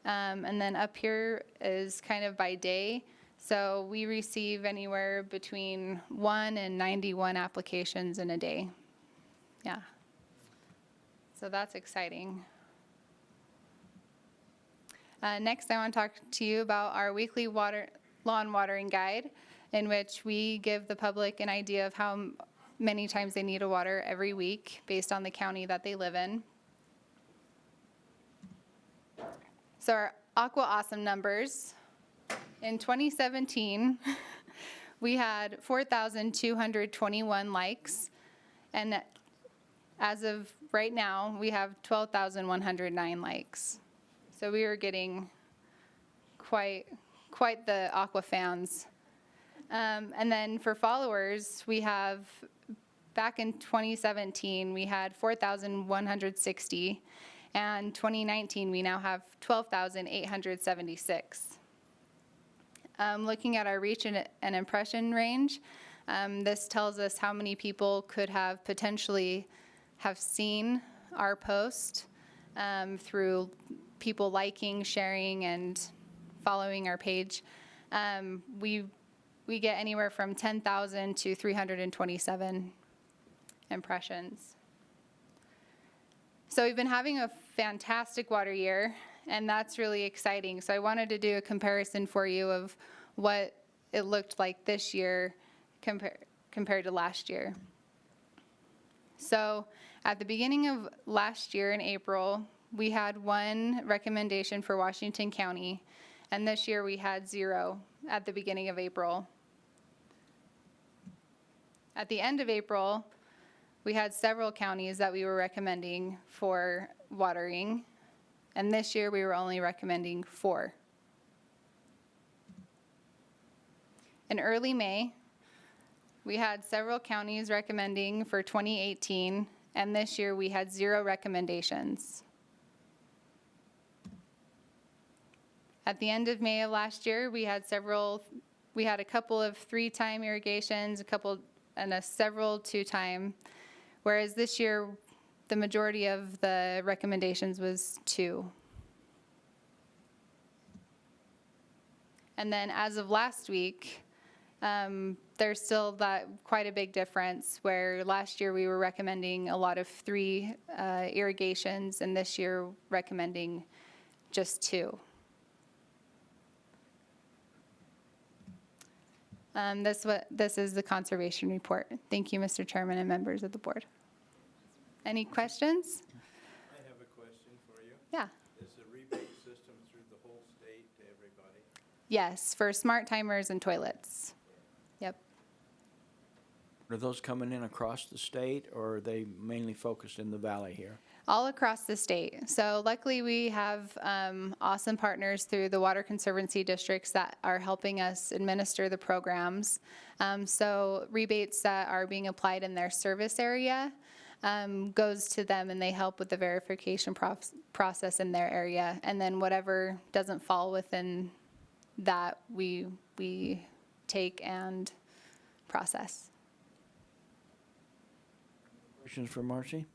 And then up here is kind of by day. So we receive anywhere between 1 and 91 applications in a day. Yeah. So that's exciting. Next, I want to talk to you about our weekly lawn watering guide, in which we give the public an idea of how many times they need to water every week based on the county that they live in. So our Aqua Awesome numbers. In 2017, we had 4,221 likes, and as of right now, we have 12,109 likes. So we are getting quite the Aqua fans. And then for followers, we have, back in 2017, we had 4,160, and 2019, we now have 12,876. Looking at our reach and impression range, this tells us how many people could have potentially have seen our post through people liking, sharing, and following our page. We get anywhere from 10,000 to 327 impressions. So we've been having a fantastic water year, and that's really exciting. So I wanted to do a comparison for you of what it looked like this year compared to last year. So at the beginning of last year in April, we had 1 recommendation for Washington County, and this year we had 0 at the beginning of April. At the end of April, we had several counties that we were recommending for watering, and this year we were only recommending 4. In early May, we had several counties recommending for 2018, and this year we had 0 recommendations. At the end of May of last year, we had a couple of 3-time irrigations, several 2-time, whereas this year the majority of the recommendations was 2. And then as of last week, there's still quite a big difference, where last year we were recommending a lot of 3 irrigations, and this year recommending just 2. This is the conservation report. Thank you, Mr. Chairman and members of the board. Any questions? I have a question for you. Yeah. Is the rebate system through the whole state to everybody? Yes, for smart timers and toilets. Yep. Are those coming in across the state, or are they mainly focused in the valley here? All across the state. So luckily we have awesome partners through the water conservancy districts that are helping us administer the programs. So rebates that are being applied in their service area goes to them, and they help with the verification process in their area. And then whatever doesn't fall within that, we take and process. Questions for Marcy?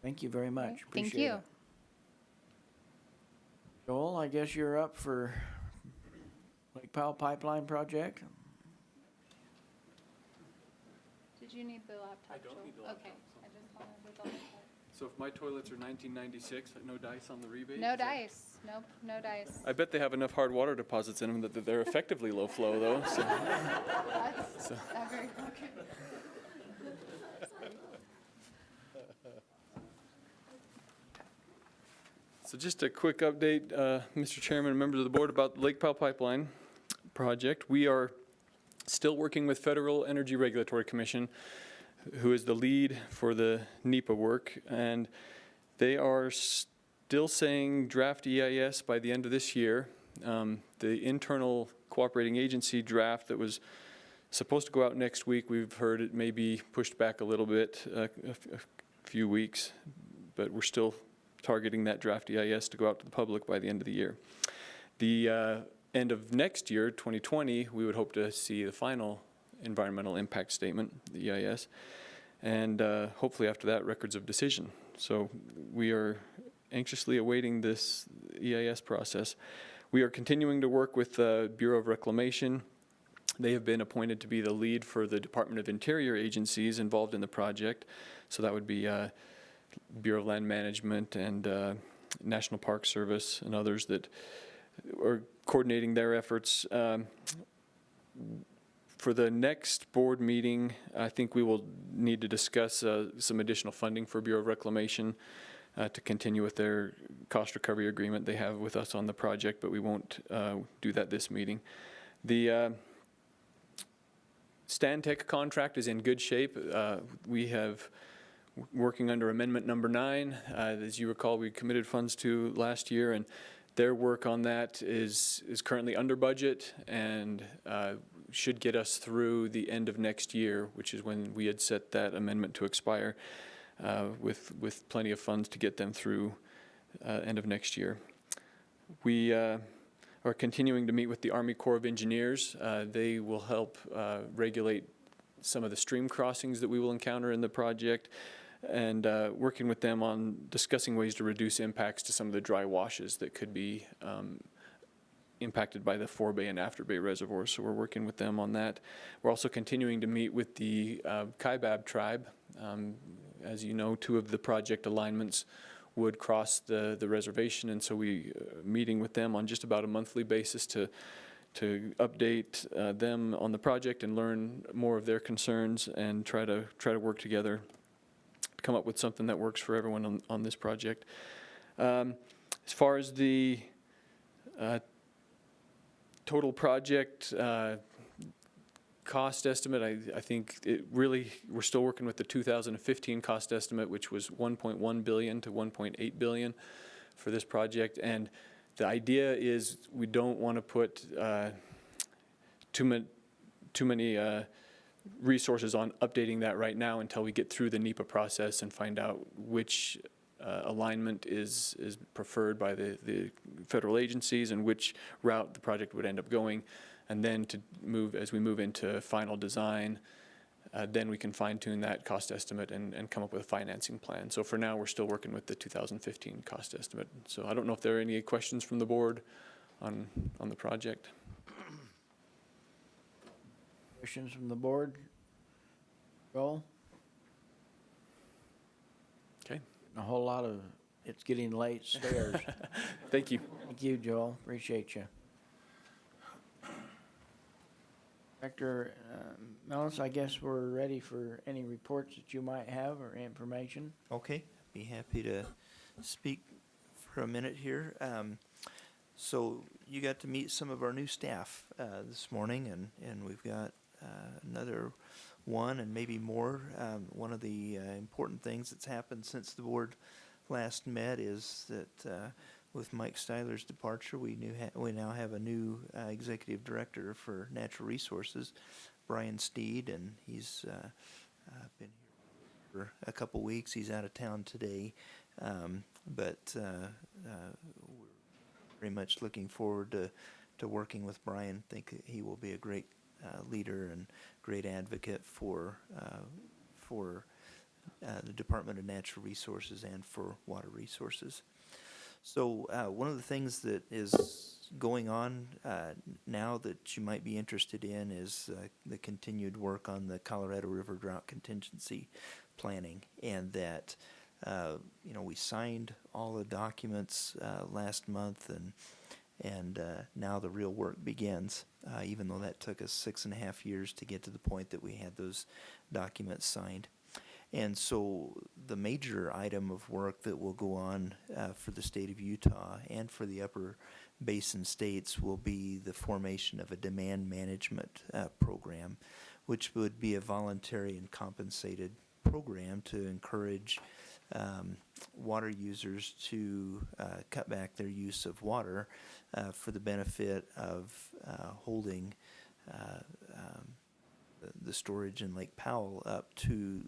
Thank you very much. Thank Appreciate you. it. Joel, I guess you're up for Lake Powell Pipeline Project. Did you need the laptop? I don't need the laptop. Okay. I just wanted to double check. So if my toilets are 1996, no dice on the rebate? No Is that- dice. Nope, no dice. I bet they have enough hard water deposits in them that they're effectively low flow, though. So. That's not very okay. So just a quick update, Mr. Chairman and members of the board, about the Lake Powell Pipeline project. We are still working with Federal Energy Regulatory Commission, who is the lead for the NEPA work, and they are still saying draft EIS by the end of this year. The internal cooperating agency draft that was supposed to go out next week, we've heard it may be pushed back a little bit, a few weeks, but we're still targeting that draft EIS to go out to the public by the end of the year. The end of next year, 2020, we would hope to see the final environmental impact statement, the EIS, and hopefully after that, records of decision. So we are anxiously awaiting this EIS process. We are continuing to work with the Bureau of Reclamation. They have been appointed to be the lead for the Department of Interior agencies involved in the project. So that would be Bureau of Land Management and National Park Service and others that are coordinating their efforts. For the next board meeting, I think we will need to discuss some additional funding for Bureau of Reclamation. to continue with their cost recovery agreement they have with us on the project, but we won't do that this meeting. The Stantec contract is in good shape. We have working under amendment number 9. As you recall, we committed funds to last year, and their work on that is currently under budget and should get us through the end of next year, which is when we had set that amendment to expire, with plenty of funds to get them through end of next year. We are continuing to meet with the Army Corps of Engineers. They will help regulate some of the stream crossings that we will encounter in the project, and working with them on discussing ways to reduce impacts to some of the dry washes that could be impacted by the forebay and afterbay reservoirs. So we're working with them on that. We're also continuing to meet with the Kaibab tribe. As you know, 2 of the project alignments would cross the reservation, and so we meeting with them on just about a monthly basis to update them on the project and learn more of their concerns and try to work together to come up with something that works for everyone on this project. As far as the total project cost estimate, I think we're still working with the 2015 cost estimate, which was $1.1 billion to $1.8 billion for this project. And the idea is we don't want to put too many resources on updating that right now until we get through the NEPA process and find out which alignment is preferred by the federal agencies and which route the project would end up going. And then as we move into final design, then we can fine-tune that cost estimate and come up with a financing plan. So for now, we're still working with the 2015 cost estimate. So I don't know if there are any questions from the board on the project. Questions from the board? Joel? Okay. A whole lot of it's getting late stares. Thank you. Thank you, Joel. Appreciate you. Director Mellis, I guess we're ready for any reports that you might have or information. Okay, be happy to speak for a minute here. So you got to meet some of our new staff this morning, and we've got another one and maybe more. One of the important things that's happened since the board last met is that with Mike Styler's departure, we now have a new executive director for natural resources, Brian Steed, and he's been here for a couple weeks. He's out of town today, but we're very much looking forward to working with Brian. Think that he will be a great leader and great advocate for the Department of Natural Resources and for water resources. So one of the things that is going on now that you might be interested in is the continued work on the Colorado River Drought Contingency planning, and that we signed all the documents last month, and now the real work begins. Even though that took us 6.5 years to get to the point that we had those documents signed. And so the major item of work that will go on for the state of Utah and for the upper basin states will be the formation of a demand management program, which would be a voluntary and compensated program to encourage water users to cut back their use of water for the benefit of holding the storage in Lake Powell up to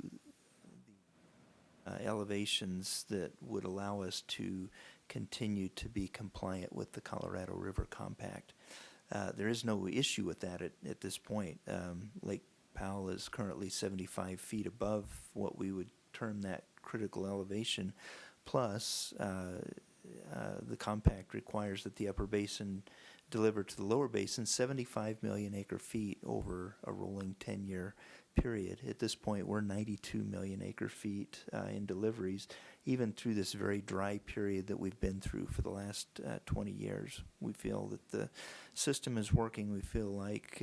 elevations that would allow us to continue to be compliant with the Colorado River Compact. There is no issue with that at this point. Lake Powell is currently 75 feet above what we would term that critical elevation, plus the compact requires that the upper basin deliver to the lower basin 75 million acre feet over a rolling 10-year period. At this point, we're 92 million acre feet in deliveries, even through this very dry period that we've been through for the last 20 years. We feel that the system is working. We feel like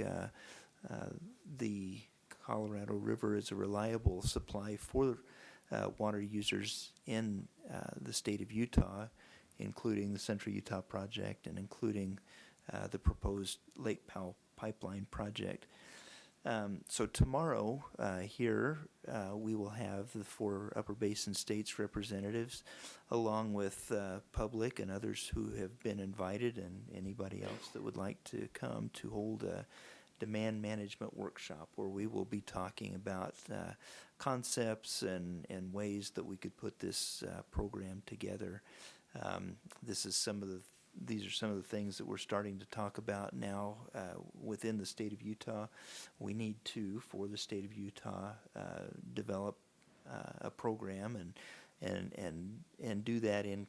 the Colorado River is a reliable supply for water users in the state of Utah, including the Central Utah project and including the proposed Lake Powell pipeline project. So tomorrow here we will have the 4 Upper Basin states representatives along with public and others who have been invited and anybody else that would like to come to hold a demand management workshop where we will be talking about concepts and ways that we could put this program together. These are some of the things that we're starting to talk about now within the state of Utah. We need to, for the state of Utah, develop a program and do that in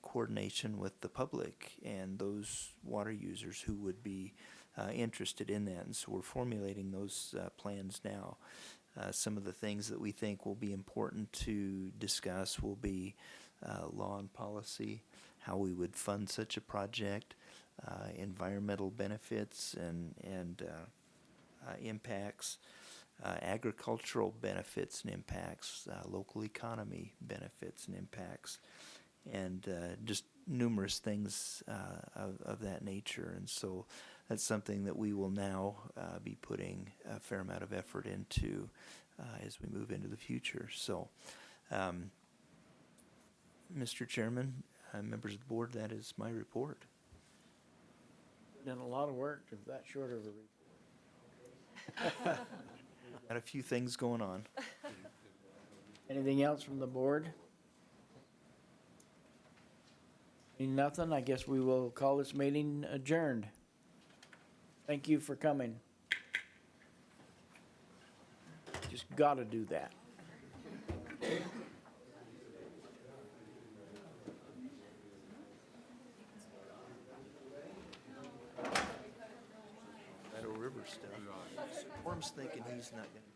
coordination with the public and those water users who would be interested in that. And so we're formulating those plans now. Some of the things that we think will be important to discuss will be law and policy, how we would fund such a project, environmental benefits and impacts, agricultural benefits and impacts, local economy benefits and impacts, and just numerous things of that nature. And so that's something that we will now be putting a fair amount of effort into as we move into the future. So, Mr. Chairman, members of the board, that is my report. Done a lot of work to that short of a report. Got a few things going on. Anything else from the board? Nothing, I guess we will call this meeting adjourned. Thank you for coming. Just gotta do that. River stuff. Worm's thinking he's not going to